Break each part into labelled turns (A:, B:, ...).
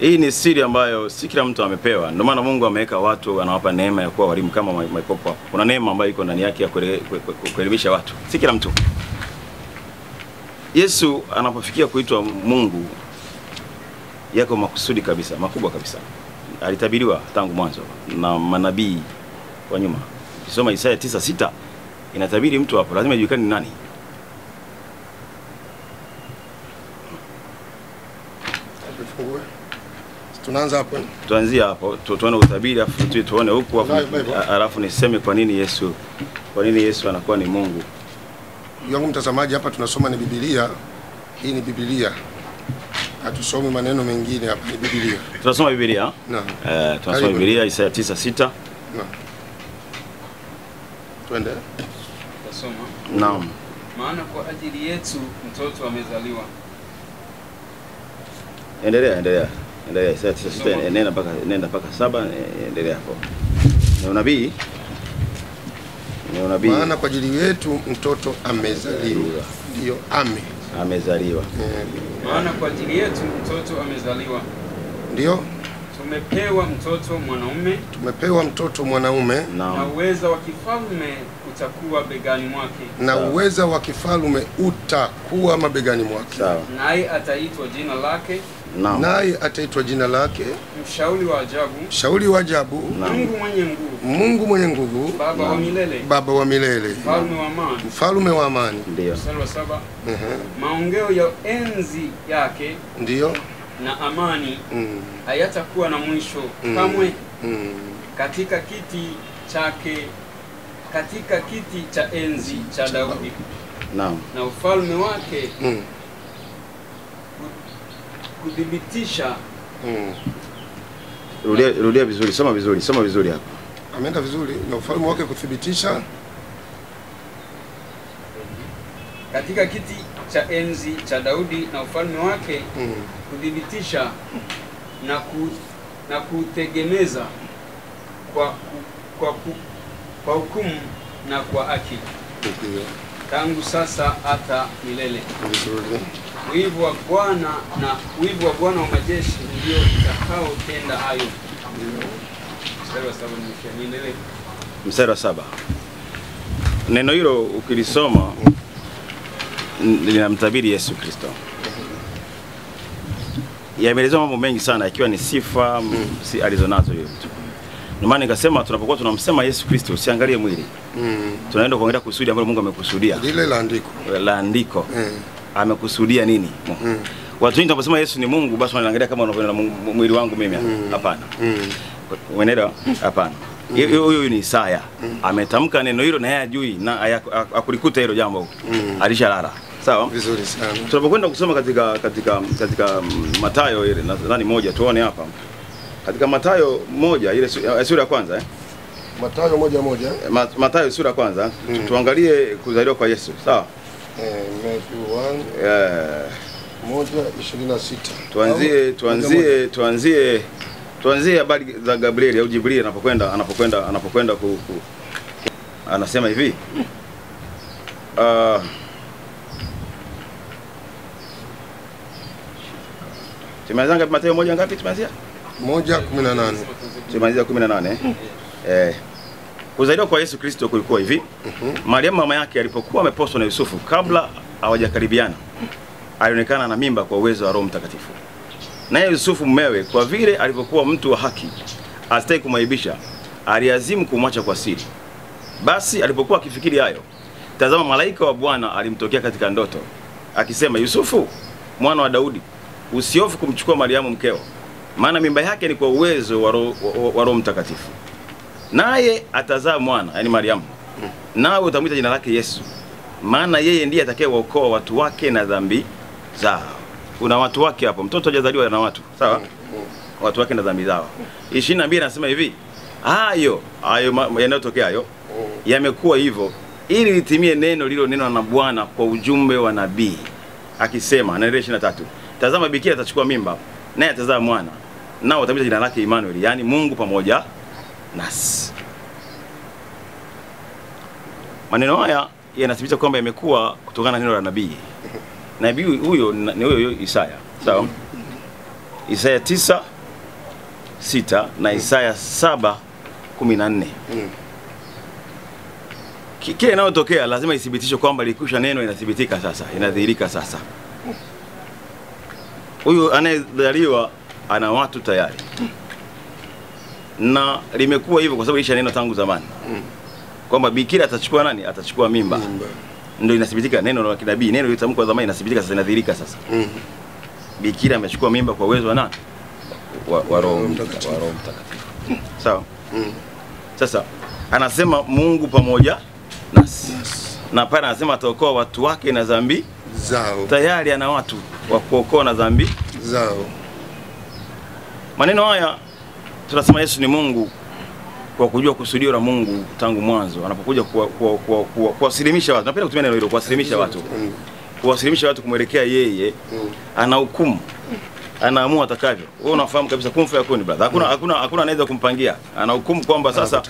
A: Hii ni siri ambayo si kila mtu amepewa. Ndio maana Mungu ameweka watu, anawapa neema ya kuwa walimu kama Maikopo. Kuna neema ambayo iko ndani yake ya kuelimisha watu. Si kila mtu. Yesu anapofikia kuitwa Mungu, yako makusudi kabisa, makubwa kabisa. Alitabiriwa tangu mwanzo na manabii wa nyuma. Ukisoma Isaya 9:6 inatabiri mtu hapo lazima ijulikane ni nani.
B: Tunaanza hapo.
A: Tuanzia hapo, tuone utabiri afu tuone huku alafu niseme kwa nini Yesu anakuwa ni Mungu.
B: Yangu mtazamaji, hapa tunasoma ni Biblia. Hii ni Biblia. Hatusomi maneno mengine, hapa ni Biblia.
A: Tunasoma Biblia.
B: Naam.
A: Tunasoma Biblia Isaya 9:6.
B: Naam. Twende.
C: Tunasoma.
A: Naam.
C: Maana kwa ajili yetu mtoto amezaliwa.
A: Endelea. Isaya 9:6 nenda mpaka 7, endelea hapo. Ni unabii.
B: Maana kwa ajili yetu mtoto amezaliwa. Ndio
A: amezaliwa.
C: Maana kwa ajili yetu mtoto amezaliwa.
B: Ndio.
C: Tumepewa mtoto mwanaume. Na uweza wa kifalme utakuwa begani mwake.
B: Mabegani mwake.
A: Sawa.
C: Naye ataitwa jina lake. Mshauri wa ajabu. Mungu mwenye nguvu. Baba wa milele. Mfalme wa amani.
A: Ndio.
C: Mstari wa 7. Maongeo ya enzi yake.
B: Ndio.
C: Na amani hayatakuwa na mwisho kamwe. Katika kiti cha enzi cha Daudi.
A: Naam.
C: Na ufalme wake kudhibitisha.
A: Rudia vizuri, soma vizuri hapa.
B: Ameenda vizuri. Na ufalme wake kudhibitisha.
C: Katika kiti cha enzi cha Daudi na ufalme wake kudhibitisha na kutegemeza kwa hukumu na kwa haki. Tangu sasa hata milele. Wivu wa Bwana wa majeshi ndio utakaotenda hayo. Mstari wa 7 niendelee.
A: Mstari wa 7. Neno hilo ukilisoma linamtabiri Yesu Kristo. Yameelezwa mambo mengi sana ikiwa ni sifa alizonazo yule mtu. Ndio maana nikasema tunapokuwa tunamsema Yesu Kristo usiangalie mwili. Tunaenda kuangalia kusudi ambalo Mungu amekusudia.
B: Lile la andiko.
A: Amekusudia nini? Watu wengi wanaposema Yesu ni Mungu basi wanaangalia kama unavyoona mwili wangu mimi. Hapana. Unaelewa? Hapana. Huyu ni Isaya. Ametamka neno hilo na yeye ajui na akulikuta hilo jambo. Alishalala. Sawa?
B: Vizuri sana.
A: Tunapokwenda kusoma katika Mathayo ile nadhani moja tuone hapa. Katika Mathayo 1 ile sura ya kwanza
B: Mathayo 1:1.
A: Mathayo sura ya kwanza tuangalie kuzaliwa kwa Yesu. Sawa?
B: Matthew
A: 1:26. Tuanzie habari za Gabrieli au Jibril anapokwenda anasema hivi. Tumeanza Mathayo 1 ngapi tumeanzia?
B: 1:18.
A: Tumeanzia 18. Kuzaliwa kwa Yesu Kristo kulikuwa hivi. Mariamu mama yake alipokuwa ameposwa na Yusufu kabla hawajakaribiana, alionekana na mimba kwa uwezo wa Roho Mtakatifu. Naye Yusufu mumewe kwa vile alivyokuwa mtu wa haki, asitaki kumaibisha, aliazimu kumwacha kwa siri. Basi alipokuwa akifikiri hayo, tazama malaika wa Bwana alimtokea katika ndoto, akisema, Yusufu, mwana wa Daudi, usihofu kumchukua Mariamu mkeo, maana mimba yake ni kwa uwezo wa Roho Mtakatifu. Naye atazaa mwana, yani Mariamu. Nawe utamwita jina lake Yesu, maana yeye ndiye atakayewaokoa watu wake na dhambi zao. Kuna watu wake hapo, mtoto hajazaliwa na watu, sawa? Watu wake na dhambi zao. 22 anasema hivi, hayo yanayotokea hayo yamekuwa hivyo ili litimie neno lilo neno na Bwana kwa ujumbe wa nabii akisema, na 23, tazama bikira atachukua mimba naye atazaa mwana, nao watamwita jina lake Emmanuel, yani Mungu pamoja nasi. Maneno haya yanathibitisha kwamba yamekuwa kutokana na neno la nabii. Nabii huyo ni huyo Isaya. Sawa? Isaya 9 6 na Isaya 7:14. Kile inayotokea lazima ithibitishwe kwamba likusha neno inathibitika sasa, inadhihirika sasa. Huyu anayezaliwa ana watu tayari. Na limekuwa hivyo kwa sababu isha neno tangu zamani. Kwamba bikira atachukua nani? Atachukua mimba. Ndio inathibitika neno la kinabii. Neno litamkwa zamani inathibitika sasa, inadhihirika sasa. Bikira amechukua mimba kwa uwezo wa nani? Wa Roho Mtakatifu. Sawa? Sasa anasema Mungu pamoja nasi. Na pale anasema ataokoa watu wake na dhambi zao. Tayari ana watu wa kuokoa na dhambi zao. Maneno haya tunasema Yesu ni Mungu kwa kujua kusudio la Mungu tangu mwanzo. Anapokuja kuwasilimisha watu. Napenda kutumia neno hilo, kuwasilimisha watu. Kuwasilimisha watu kumwelekea yeye, ana hukumu. Anaamua atakavyo. Wewe unafahamu kabisa kumfu ya kuni brother. Hakuna anaweza kumpangia. Ana hukumu kwamba sasa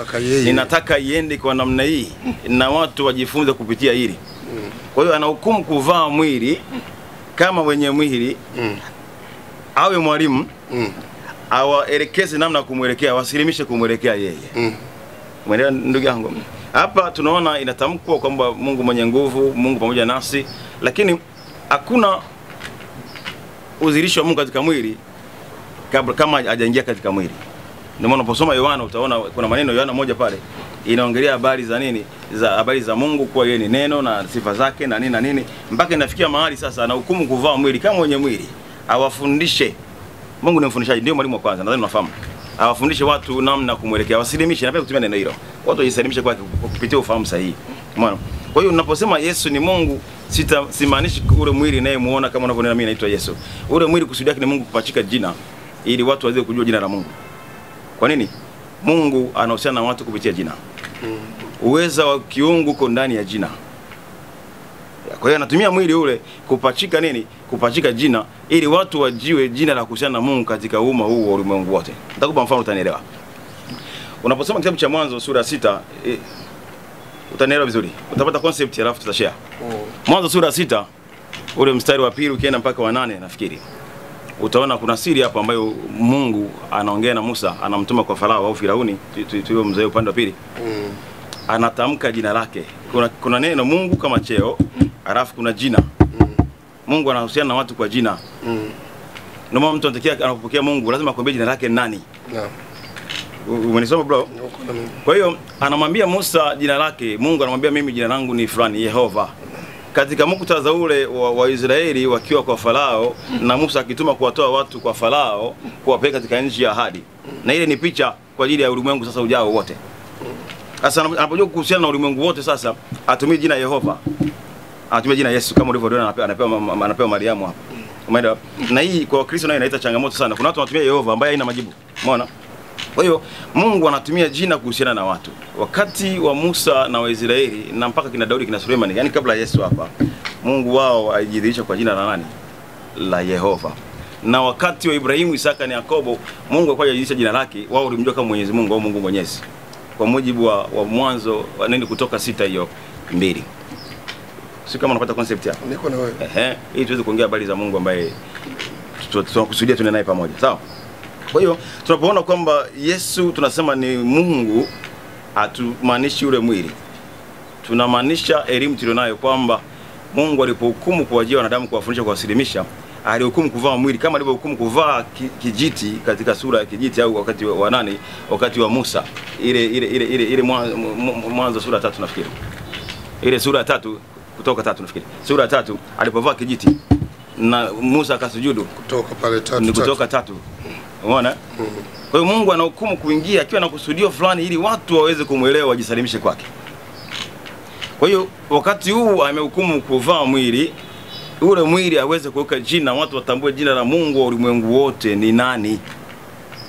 A: ninataka iende kwa namna hii na watu wajifunze kupitia hili. Kwa hiyo ana hukumu kuvaa mwili kama wenye mwili. Awe mwalimu. Awaelekeze namna kumwelekea, wasilimishe kumwelekea yeye. Umeelewa ndugu yangu? Hapa tunaona inatamkwa kwamba Mungu mwenye nguvu, Mungu pamoja nasi, lakini hakuna udhihirisho wa Mungu katika mwili kama hajaingia katika mwili. Ndio maana unaposoma Yohana utaona kuna maneno Yohana moja pale inaongelea habari za nini? Habari za Mungu kwa yeye ni neno na sifa zake na nini na nini, mpaka inafikia mahali sasa ana hukumu kuvaa mwili kama mwenye mwili. Awafundishe. Mungu ni mfundishaji, ndio mwalimu wa kwanza, nadhani unafahamu. Awafundishe watu namna kumwelekea, wasilimishe. Napenda kutumia neno hilo. Watu wajisalimishe kwa kupitia ufahamu sahihi. Umeona? Kwa hiyo unaposema Yesu ni Mungu, simaanishi ule mwili naye muona kama unavyoniona mimi naitwa Yesu. Ule mwili kusudi yake ni Mungu kupachika jina ili watu waweze kujua jina la Mungu. Kwa nini? Mungu anahusiana na watu kupitia jina. Uweza wa kiungu uko ndani ya jina. Kwa hiyo anatumia mwili ule kupachika nini? Kupachika jina ili watu wajiwe jina la kuhusiana na Mungu katika umma huu wa ulimwengu wote. Nitakupa mfano utanielewa. Unaposoma kitabu cha Mwanzo sura 6 utanielewa vizuri. Utapata concept alafu tutashare. Mwanzo sura 6 ule mstari wa 2 ukienda mpaka wa 8 nafikiri. Utaona kuna siri hapo ambayo Mungu anaongea na Musa, anamtuma kwa Farao au Firauni, tulio mzee upande wa pili. Anatamka jina lake. Kuna neno Mungu kama cheo, alafu kuna jina. Mungu anahusiana na watu kwa jina. Ndio maana mtu anatakiwa anapopokea Mungu lazima akwambie jina lake nani. Umenisoma bro? Kwa hiyo anamwambia Musa jina lake, Mungu anamwambia mimi jina langu ni fulani, Yehova. Katika muktadha ule wa Israeli wakiwa kwa Farao na Musa akituma kuwatoa watu kwa Farao kuwapeleka katika nchi ya ahadi. Na ile ni picha kwa ajili ya ulimwengu sasa ujao wote. Sasa anapojua kuhusiana na ulimwengu wote sasa atumie jina Yehova. Atumie jina Yesu kama ulivyoona anapewa Mariamu hapa. Umeelewa? Na hii kwa Kristo nayo inaita changamoto sana. Kuna watu wanatumia Yehova ambaye haina majibu. Umeona? Kwa hiyo Mungu anatumia jina kuhusiana na watu. Wakati wa Musa na Waisraeli na mpaka kina Daudi kina Sulemani, yani kabla Yesu hapa, Mungu wao alijidhihirisha kwa jina la nani? La Yehova. Na wakati wa Ibrahimu, Isaka na Yakobo, Mungu alikuwa hajidhihirisha jina lake, wao walimjua kama Mwenyezi Mungu au Mungu Mwenyezi. Kwa mujibu wa Mwanzo nini Kutoka 6 hiyo 2. Si kama unapata concept hapo.
B: Niko na wewe.
A: Ili tuweze kuongea habari za Mungu ambaye tunakusudia tunene naye pamoja. Sawa? Kwa hiyo tunapoona kwamba Yesu tunasema ni Mungu, hatumaanishi ule mwili. Tunamaanisha elimu tulionayo kwamba Mungu alipohukumu kuwajia wanadamu kuwafundisha kuwasilimisha, alihukumu kuvaa mwili kama alivyohukumu kuvaa kijiti katika sura ya kijiti au wakati wa nani? Wakati wa Musa. Ile Mwanzo sura 3 nafikiri. Ile sura ya 3 Kutoka 3 nafikiri. Sura ya 3 alipovaa kijiti na Musa akasujudu
B: kutoka pale 3.
A: Ni Kutoka 3. Umeona? Kwa hiyo Mungu anahukumu kuingia akiwa na kusudio fulani ili watu waweze kumuelewa, wajisalimishe kwake. Kwa hiyo wakati huu amehukumu kuvaa mwili, ule mwili aweze kuweka jina, watu watambue jina la Mungu wa ulimwengu wote ni nani.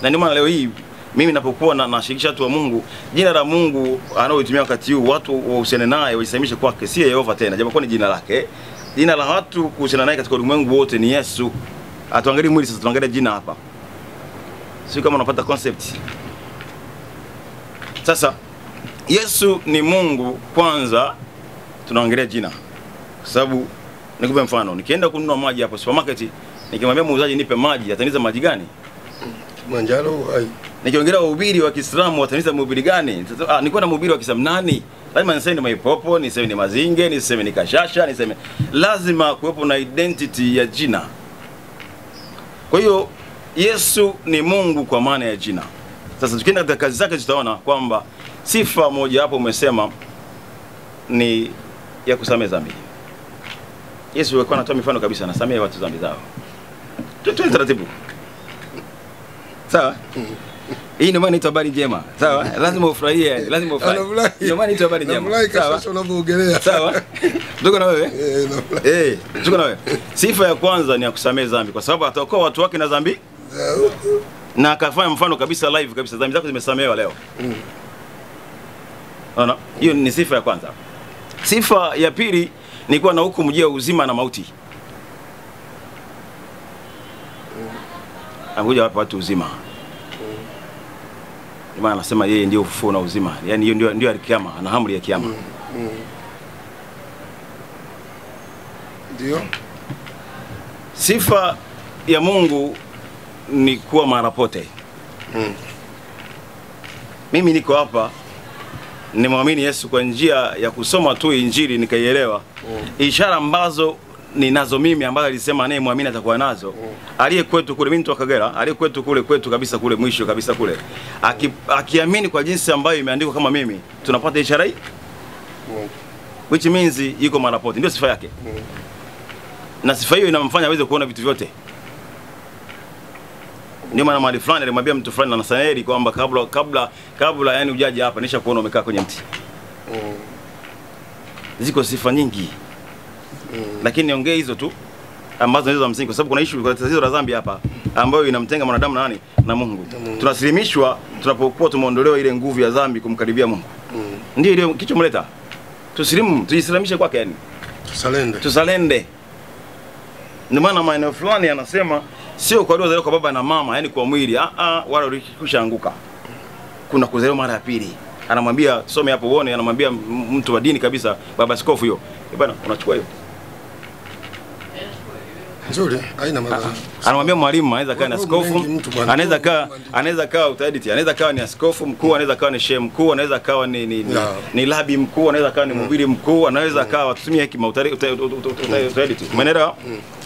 A: Na ndio maana leo hii mimi ninapokuwa nashirikisha watu wa Mungu, jina la Mungu anaoitumia wakati huu watu wahusiane naye, wajisalimishe kwake, si Yehova tena, japokuwa ni jina lake. Jina la watu kuhusiana naye katika ulimwengu wote ni Yesu. Atuangalie mwili sasa, tuangalie jina hapa. Sio kama unapata concept. Sasa Yesu ni Mungu kwanza, tunaongelea jina. Kwa sababu nikupe mfano, nikienda kununua maji hapo supermarket, nikimwambia muuzaji nipe maji, ataniza maji gani?
B: Kilimanjaro hai.
A: Nikiongelea uhubiri wa Kiislamu wataniza mhubiri gani? Nilikuwa na mhubiri wa Kiislamu nani? Lazima niseme ni Maipopo, niseme ni Mazinge, niseme ni Kashasha, niseme lazima kuwepo na identity ya jina. Kwa hiyo Yesu ni Mungu kwa maana ya jina. Sasa tukienda katika kazi zake tutaona kwamba sifa moja hapo umesema ni ya kusamehe dhambi. Yesu alikuwa anatoa mifano kabisa, anasamehe watu dhambi zao. Tuwe taratibu. Sawa? Hii ndio maana inaitwa habari njema. Sawa? Lazima ufurahie, lazima ufurahi. Ndio maana inaitwa habari njema.
B: Sawa? Sasa unavoogelea.
A: Sawa? Tuko na wewe? Tuko na wewe. Sifa ya kwanza ni ya kusamehe dhambi kwa sababu ataokoa watu wake na dhambi. Na akafanya mfano kabisa live kabisa, dhambi zako zimesamehewa leo. Unaona? Hiyo ni sifa ya kwanza. Sifa ya pili ni kuwa na hukumu juu ya uzima na mauti. Anakuja hapa watu uzima. Maana anasema yeye ndio ufufuo na uzima. Yaani hiyo ndio alikiyama, ana amri ya kiyama.
B: Ndio.
A: Sifa ya Mungu ni kuwa mahali pote. Mimi niko hapa nimwamini Yesu kwa njia ya kusoma tu Injili nikaielewa. Ishara ambazo ninazo mimi ambazo alisema naye muamini atakuwa nazo. Aliye kwetu kule, mimi mtu wa Kagera, aliye kwetu kule kwetu kabisa kule mwisho kabisa kule. Akiamini kwa jinsi ambayo imeandikwa kama mimi, tunapata ishara hii. Which means yuko mahali pote. Ndio sifa yake. Na sifa hiyo inamfanya aweze kuona vitu vyote. Ndio maana mahali fulani alimwambia mtu fulani na Nathanaeli kwamba kabla yani ujaje hapa nisha kuona umekaa kwenye mti. Ziko sifa nyingi. Lakini niongee hizo tu ambazo ndizo za msingi kwa sababu kuna issue kwa tatizo la dhambi hapa ambayo inamtenga mwanadamu na nani? Na Mungu. Tunasilimishwa tunapokuwa tumeondolewa ile nguvu ya dhambi kumkaribia Mungu. Ndio ile kichomleta. Tujisalimishe kwake yani. Tusalende. Ndio maana maeneo fulani anasema sio kwa waliozaliwa kwa baba na mama, yani kwa mwili, wala ulikushaanguka. Kuna kuzaliwa mara ya pili. Anamwambia some hapo uone, anamwambia mtu wa dini kabisa, baba askofu hiyo. Bwana unachukua hiyo.
B: Nzuri, haina madhara.
A: Anamwambia mwalimu anaweza kaa ni askofu, anaweza kaa utaedit, anaweza kaa ni askofu mkuu, anaweza kaa ni shehe mkuu, anaweza kaa ni labi mkuu, anaweza kaa ni mhubiri mkuu, anaweza kaa watumia hekima utaedit. Umeelewa?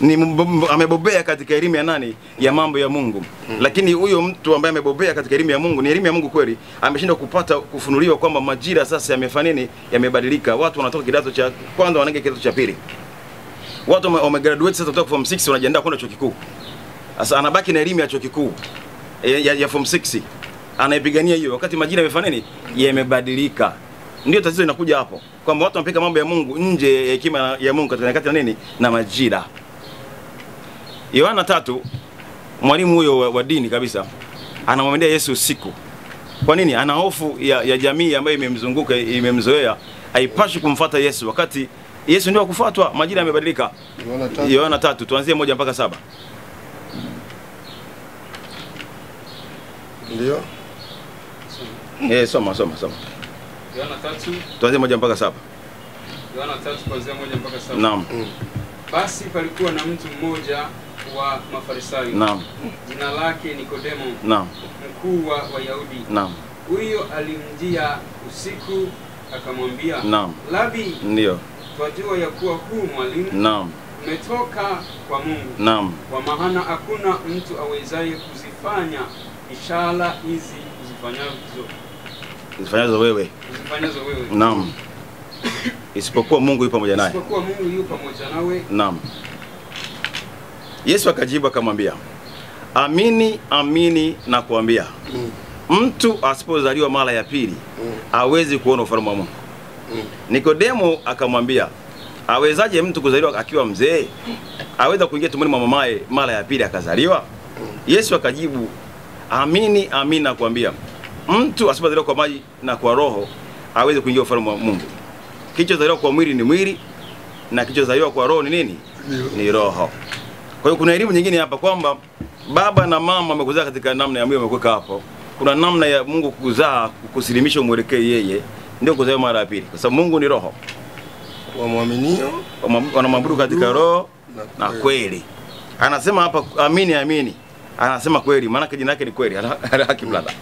A: Ni amebobea katika elimu ya nani? Ya mambo ya Mungu. Lakini huyo mtu ambaye amebobea katika elimu ya Mungu, ni elimu ya Mungu kweli, ameshindwa kupata kufunuliwa kwamba majira sasa yamefanya nini? Yamebadilika. Watu wanatoka kidato cha kwanza wanaingia kidato cha pili. Watu wamegraduate sasa kutoka form 6 wanajiandaa kwenda chuo kikuu. Sasa anabaki na elimu ya chuo kikuu ya form 6. Anaipigania hiyo wakati majira yamefanya nini? Yamebadilika. Ndio tatizo linakuja hapo. Kwamba watu wanapeka mambo ya Mungu nje ya hekima ya Mungu katika nyakati na nini? Na majira. Yohana 3 mwalimu huyo wa dini kabisa anamwambia Yesu usiku. Kwa nini? Ana hofu ya jamii ambayo imemzunguka, imemzoea, haipashi kumfuata Yesu wakati Yesu ndio kufuatwa, majira yamebadilika. Yohana 3 tuanzie 1 mpaka 7.
B: Ndio.
A: Soma.
C: Yohana 3
A: tuanzie 1 mpaka 7.
C: Yohana 3 kuanzia 1 mpaka 7.
A: Naam.
C: Basi palikuwa na mtu mmoja wa Mafarisayo.
A: Naam.
C: Jina lake Nikodemo.
A: Naam.
C: Mkuu wa Wayahudi.
A: Naam.
C: Huyo alimjia usiku akamwambia,
A: Naam.
C: Labi,
A: ndio,
C: twajua ya kuwa huu mwalimu
A: naam,
C: umetoka kwa Mungu.
A: Naam.
C: Kwa maana hakuna mtu awezaye kuzifanya ishara hizi
A: zifanyazo wewe. Naam. Isipokuwa Mungu yupo pamoja naye.
C: Isipokuwa Mungu yupo pamoja nawe.
A: Naam. Yesu akajibu akamwambia, amini amini na kuambia, mtu asipozaliwa mara ya pili hawezi kuona ufalme wa Mungu. Nikodemo akamwambia, awezaje mtu kuzaliwa akiwa mzee? Aweza kuingia tumboni mwa mamaye mara ya pili akazaliwa? Yesu akajibu, amini amini na kuambia, mtu asipozaliwa kwa maji na kwa roho hawezi kuingia ufalme wa Mungu. Kilichozaliwa kwa mwili ni mwili, na kilichozaliwa kwa roho ni nini? Ni roho. Kwa hiyo kuna elimu nyingine hapa kwamba baba na mama wamekuzaa katika namna ya mwili, wamekuweka hapo. Kuna namna ya Mungu kukuzaa, kusilimisha umwelekee yeye, ndio kuzaliwa mara ya pili. Kwa sababu Mungu ni roho.
B: Waaminio
A: wanamwabudu katika roho na kweli. Anasema hapa amini amini. Anasema kweli, maana jina lake ni kweli. Haki brother.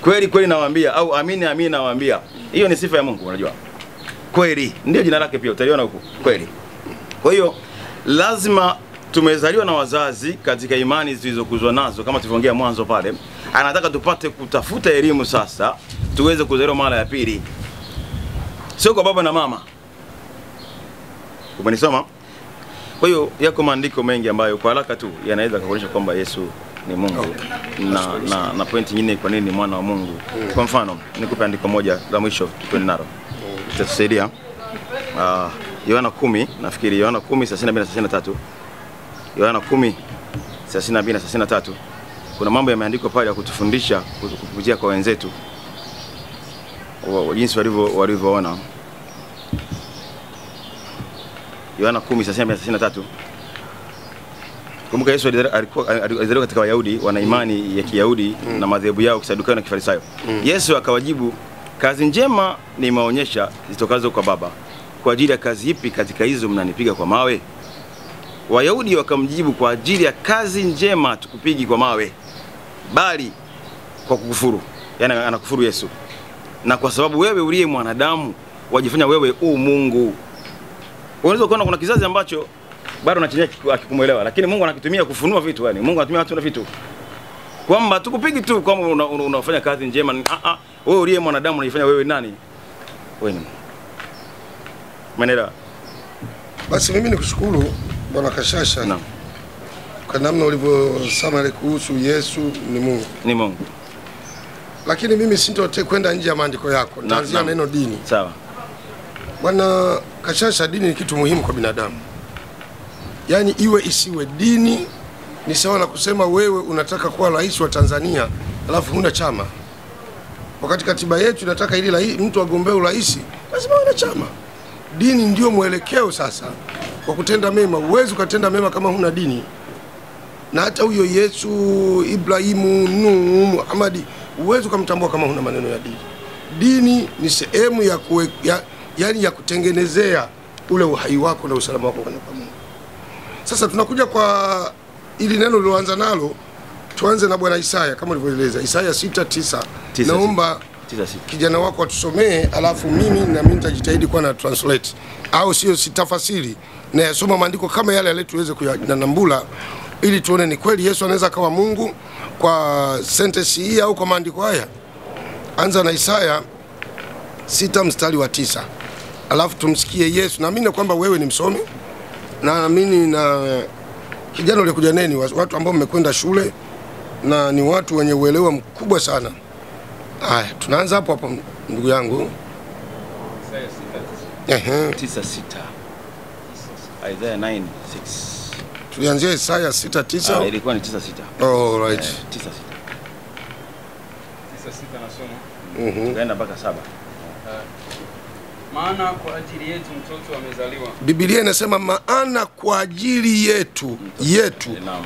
A: Kweli kweli nawaambia, au amini amini nawaambia. Hiyo ni sifa ya Mungu, unajua. Kweli ndio jina lake pia, utaliona huko. Kweli. Kwa hiyo lazima tumezaliwa na wazazi katika imani zilizokuzwa nazo kama tulivyoongea mwanzo pale. Anataka tupate kutafuta elimu sasa tuweze kuzaliwa mara ya pili. Sio kwa baba na mama. Umenisoma? Kwa hiyo yako maandiko mengi ambayo kwa haraka tu yanaweza kuonyesha kwamba Yesu ni Mungu. Na point nyingine kwa nini ni mwana wa Mungu. Kwa mfano, nikupe andiko moja la mwisho tukwenda nalo. Tutasaidia. Yohana 10, nafikiri Yohana 10:32-33. Yohana 10:32-33. Kuna mambo yameandikwa pale ya kutufundisha kupitia kwa wenzetu. Jinsi walivyoona. Yohana 10:32-33. Kumbuka Yesu alizaliwa katika Wayahudi, wana imani ya Kiyahudi na madhehebu yao Kisadukayo na Kifarisayo. Yesu akawajibu, kazi njema ni maonyesha zitokazo kwa Baba. Kwa ajili ya kazi ipi katika hizo mnanipiga kwa mawe? Wayahudi wakamjibu, kwa ajili ya kazi njema tukupigi kwa mawe, bali kwa kukufuru. Yani anakufuru Yesu. Na kwa sababu wewe uliye mwanadamu wajifanya wewe Mungu. Unaweza kuona kuna kizazi ambacho bado anachenye akikumuelewa, lakini Mungu anakitumia kufunua vitu. Yani Mungu anatumia watu na vitu. Kwamba tukupigi tu kama unafanya kazi njema. Wewe uliye mwanadamu unajifanya wewe nani? Wewe ni Manera.
B: Basi mimi nikushukuru Bwana Kashasha.
A: Naam.
B: Kwa namna ulivyosema kuhusu Yesu ni Mungu.
A: Ni Mungu.
B: Lakini mimi kwenda nje ya maandiko yako. Nitaanzia neno dini.
A: Sawa.
B: Bwana Kashasha, dini ni kitu muhimu kwa binadamu. Yaani iwe isiwe, dini ni sawa na kusema wewe unataka kuwa rais wa Tanzania alafu huna chama. Wakati katiba yetu inataka ili mtu agombee urais lazima awe na chama. Dini ndio mwelekeo sasa wa kutenda mema. Uwezo ukatenda mema kama huna dini. Na hata huyo Yesu, Ibrahimu, Nuhu, Muhammad, uwezo kumtambua kama huna maneno ya dini. Dini ni sehemu ya kutengenezea ule uhai wako na usalama wako kwa Mungu. Sasa tunakuja kwa ili neno liloanza nalo, tuanze na Bwana Isaya kama ulivyoeleza. Isaya 6:9. Naomba kijana wako atusomee, alafu mimi nitajitahidi kwa na translate au sio sitafasiri na yasoma maandiko kama yale tuweze kuyanambula ili tuone ni kweli Yesu anaweza kawa Mungu kwa sentence hii au kwa maandiko haya. Anza na Isaya 6:9. Alafu tumsikie Yesu. Naamini kwamba wewe ni msomi. Na naamini na kijana ule kuja neni watu ambao mmekwenda shule na ni watu wenye uelewa mkubwa sana. Haya, tunaanza hapo ndugu yangu.
A: Isaya 9:6. Isaiah 9:6.
B: Tulianzia Isaya 6:9.
A: Ilikuwa ni 9:6.
B: Oh right.
A: 9:6.
C: 9:6 nasoma.
A: Tukaenda mpaka 7.
C: Maana kwa ajili yetu mtoto amezaliwa.
B: Biblia inasema maana kwa ajili yetu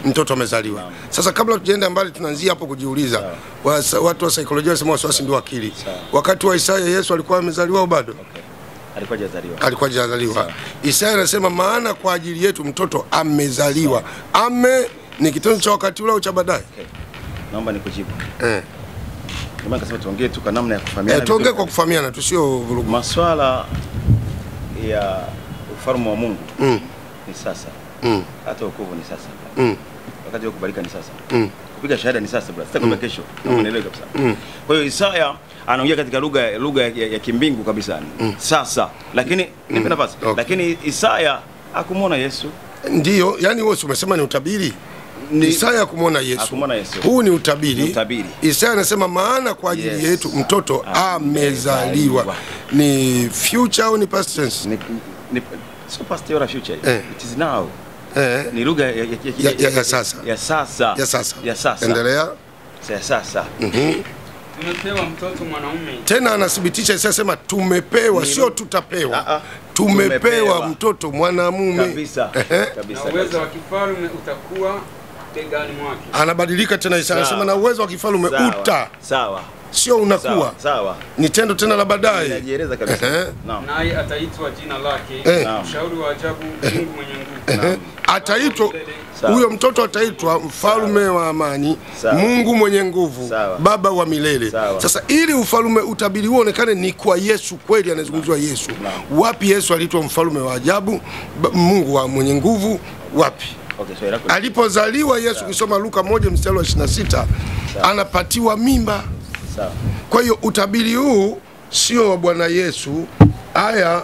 B: mtoto amezaliwa. Sasa kabla tujaenda mbali tunaanzia hapo kujiuliza. Watu wa saikolojia wanasema wasiwasi ndio akili. Wakati wa Isaya Yesu alikuwa amezaliwa au bado? Alikuwa hajazaliwa. Isaya anasema maana kwa ajili yetu mtoto amezaliwa. Ni kitendo cha wakati ule au cha baadaye?
A: Naomba nikujibu. Kama kasema tuongee tu kwa namna ya kufahamiana.
B: Tuongee kwa kufahamiana tu sio vurugu.
A: Masuala ya ufalme wa Mungu ni sasa. Hata wokovu ni sasa. Wakati wa kubarika ni sasa. Kupiga shahada ni sasa brother. Sasa kesho. Unaelewa kabisa. Kwa hiyo Isaya anaongea katika lugha ya kimbingu kabisa. Sasa. Lakini nipe nafasi. Lakini Isaya hakumwona Yesu.
B: Ndio, yani wewe umesema ni utabiri. Isaya kumwona Yesu. Huu ni utabiri. Isaya anasema maana kwa ajili yetu mtoto amezaliwa. Ni future au ni past tense?
A: Ni so past or future. It is now. Ni lugha
B: ya sasa.
A: Ya sasa.
B: Endelea.
A: Ya sasa.
C: Tumepewa mtoto mwanaume.
B: Tena anathibitisha Isaya sema tumepewa, sio tutapewa. Tumepewa mtoto mwanamume.
A: Kabisa.
C: Na uwezo wa kifalme utakuwa begani mwake.
B: Anabadilika tena Isaya anasema na uwezo wa kifalme
A: Sawa.
B: sio unakuwa.
A: Sawa.
B: Ni tendo tena la baadaye.
A: Inajieleza kabisa.
C: Naam. Naye ataitwa jina lake mshauri wa ajabu, Mungu mwenye nguvu.
B: Ataitwa huyo mtoto ataitwa mfalme wa amani, Mungu mwenye nguvu, Baba wa milele. Sasa ili ufalme utabiri huo onekane ni kwa Yesu kweli, anazungumzwa Yesu. Wapi Yesu aliitwa mfalme wa ajabu, Mungu wa mwenye nguvu, wapi? Alipozaliwa Yesu, kisoma Luka 1:26, anapatiwa mimba. Kwa hiyo utabiri huu sio wa Bwana Yesu. Haya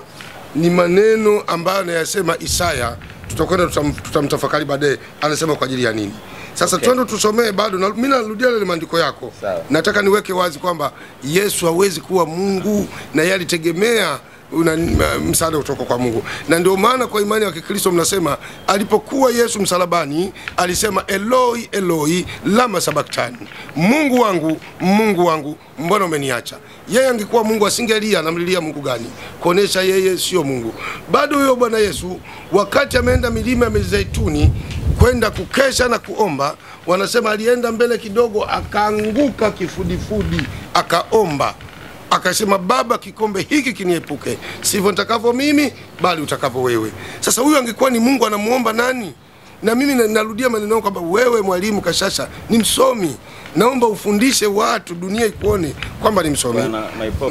B: ni maneno ambayo anayasema Isaya. Tutakwenda tutamtafakari baadaye anasema kwa ajili ya nini. Sasa twende tusomee bado, na mimi narudia ile maandiko yako. Nataka niweke wazi kwamba Yesu hawezi kuwa Mungu, na yeye alitegemea msaada kutoka kwa Mungu. Na ndio maana kwa imani ya Kikristo mnasema alipokuwa Yesu msalabani alisema Eloi Eloi lama sabachthani, Mungu wangu mbona umeniacha? Yeye angekuwa Mungu asingelia, anamlilia Mungu gani? Kuonesha yeye sio Mungu. Bado huyo Bwana Yesu wakati ameenda milima ya Mizeituni kwenda kukesha na kuomba, wanasema alienda mbele kidogo akaanguka kifudifudi, akaomba. Akasema, Baba, kikombe hiki kiniepuke, sivyo nitakavyo mimi bali utakavyo wewe. Sasa huyu angekuwa ni Mungu, anamuomba nani? Na mimi narudia maneno kwamba wewe mwalimu Kashasha ni msomi, naomba ufundishe watu, dunia ikuone kwamba ni msomi.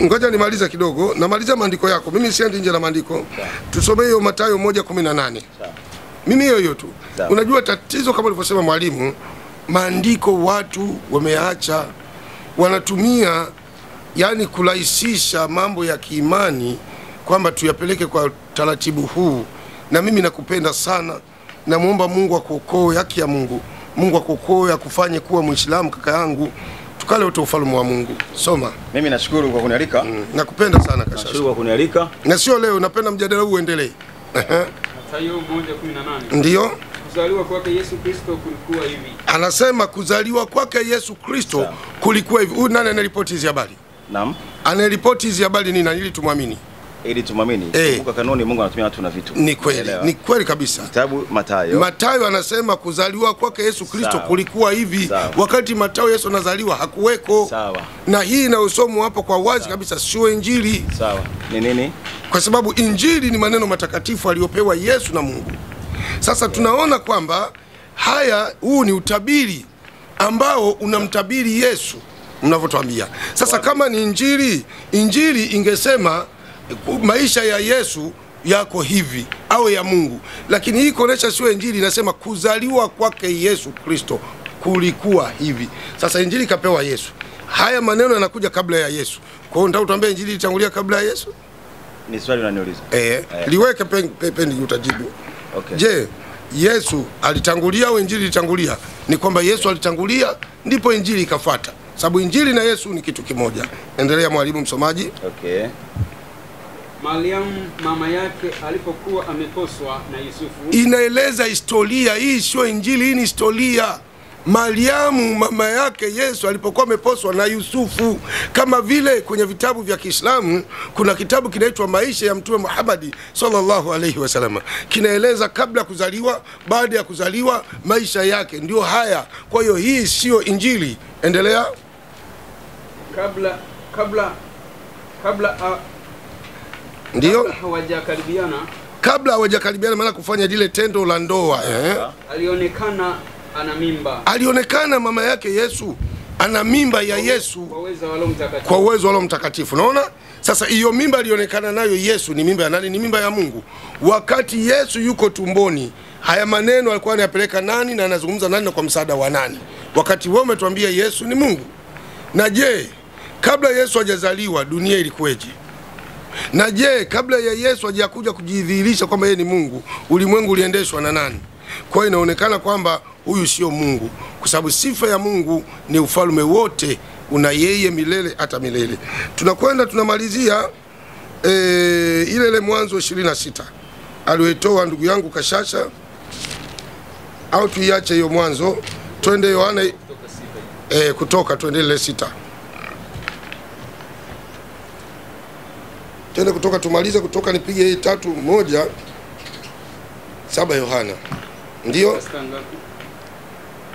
B: Ngoja nimaliza kidogo, namaliza maandiko yako, mimi siendi nje na maandiko. Tusomee hiyo Mathayo 1:18. Mimi hiyo tu. Unajua tatizo kama ulivyosema mwalimu, maandiko watu wameacha, wanatumia yani kurahisisha mambo ya kiimani kwamba tuyapeleke kwa taratibu huu. Na mimi nakupenda sana, na muomba Mungu akuokoe, haki ya Mungu, Mungu akuokoe, akufanye kuwa Muislamu kaka yangu, tukale wote ufalme wa Mungu. Soma.
A: Mimi nashukuru kwa kunialika.
B: Nakupenda sana Kashasha.
A: Nashukuru kwa kunialika.
B: Na sio leo, napenda mjadala huu uendelee.
C: Mathayo 1:18.
B: Ndio.
C: Kuzaliwa kwake Yesu Kristo kulikuwa hivi.
B: Anasema kuzaliwa kwake Yesu Kristo kulikuwa hivi. Huyu nani anaripoti hizi habari?
A: Naam.
B: Anaripoti hizi habari nini, ili tumwamini?
A: Ili tumwamini. Kumbuka kanuni, Mungu anatumia watu na vitu.
B: Ni kweli, ni kweli kabisa.
A: Kitabu Mathayo.
B: Mathayo anasema kuzaliwa kwake Yesu Kristo kulikuwa hivi. Wakati Mathayo Yesu anazaliwa hakuweko. Na hii inaosomwa hapo kwa wazi kabisa sio Injili.
A: Ni nini?
B: Kwa sababu Injili ni maneno matakatifu aliyopewa Yesu na Mungu. Sasa tunaona kwamba huu ni utabiri ambao unamtabiri Yesu mnavyotuambia. Sasa kama ni Injili ingesema maisha ya Yesu yako hivi au ya Mungu, lakini hii kuonesha sio Injili, inasema kuzaliwa kwake Yesu Kristo kulikuwa hivi. Sasa Injili kapewa Yesu, haya maneno yanakuja kabla ya Yesu. Kwa hiyo ndio tuambie Injili ilitangulia kabla ya Yesu?
A: Ni swali unaniuliza.
B: Liweke peni utajibu. Je, Yesu alitangulia au Injili ilitangulia? Ni kwamba Yesu alitangulia ndipo Injili ikafuata, sababu Injili na Yesu ni kitu kimoja. Endelea mwalimu msomaji.
C: Mariamu mama yake alipokuwa ameposwa na Yusufu.
B: Inaeleza historia hii, sio Injili, hii ni historia. Mariamu mama yake Yesu alipokuwa ameposwa na Yusufu, kama vile kwenye vitabu vya Kiislamu kuna kitabu kinaitwa Maisha ya Mtume Muhammad sallallahu alaihi wasallam, kinaeleza kabla ya kuzaliwa, baada ya kuzaliwa, maisha yake ndio haya. Kwa hiyo hii sio Injili. Endelea. Ndio kabla hawajakaribiana, maana kufanya lile tendo la ndoa.
C: Alionekana ana mimba.
B: Alionekana mama yake Yesu ana mimba ya Yesu kwa uwezo wa Roho Mtakatifu. Unaona? Sasa hiyo mimba alionekana nayo Yesu ni mimba ya nani? Ni mimba ya Mungu. Wakati Yesu yuko tumboni, haya maneno alikuwa anayapeleka nani na anazungumza nani na kwa msaada wa nani? Wakati wewe umetuambia Yesu ni Mungu. Na je, kabla Yesu hajazaliwa dunia ilikuwaje? Na je, kabla ya Yesu hajakuja kujidhihirisha kwamba yeye ni Mungu, ulimwengu uliendeshwa na nani? Kwa hiyo inaonekana kwamba huyu sio Mungu, kwa sababu sifa ya Mungu ni ufalme wote una yeye milele hata milele. Tunakwenda tunamalizia ile Mwanzo 26 aliyoitoa ndugu yangu Kashasha, au tuiache hiyo Mwanzo twende Yohana Kutoka tuendelee 6. Twende Kutoka tumalize Kutoka, nipige hii 3:1 7 Yohana. Ndio?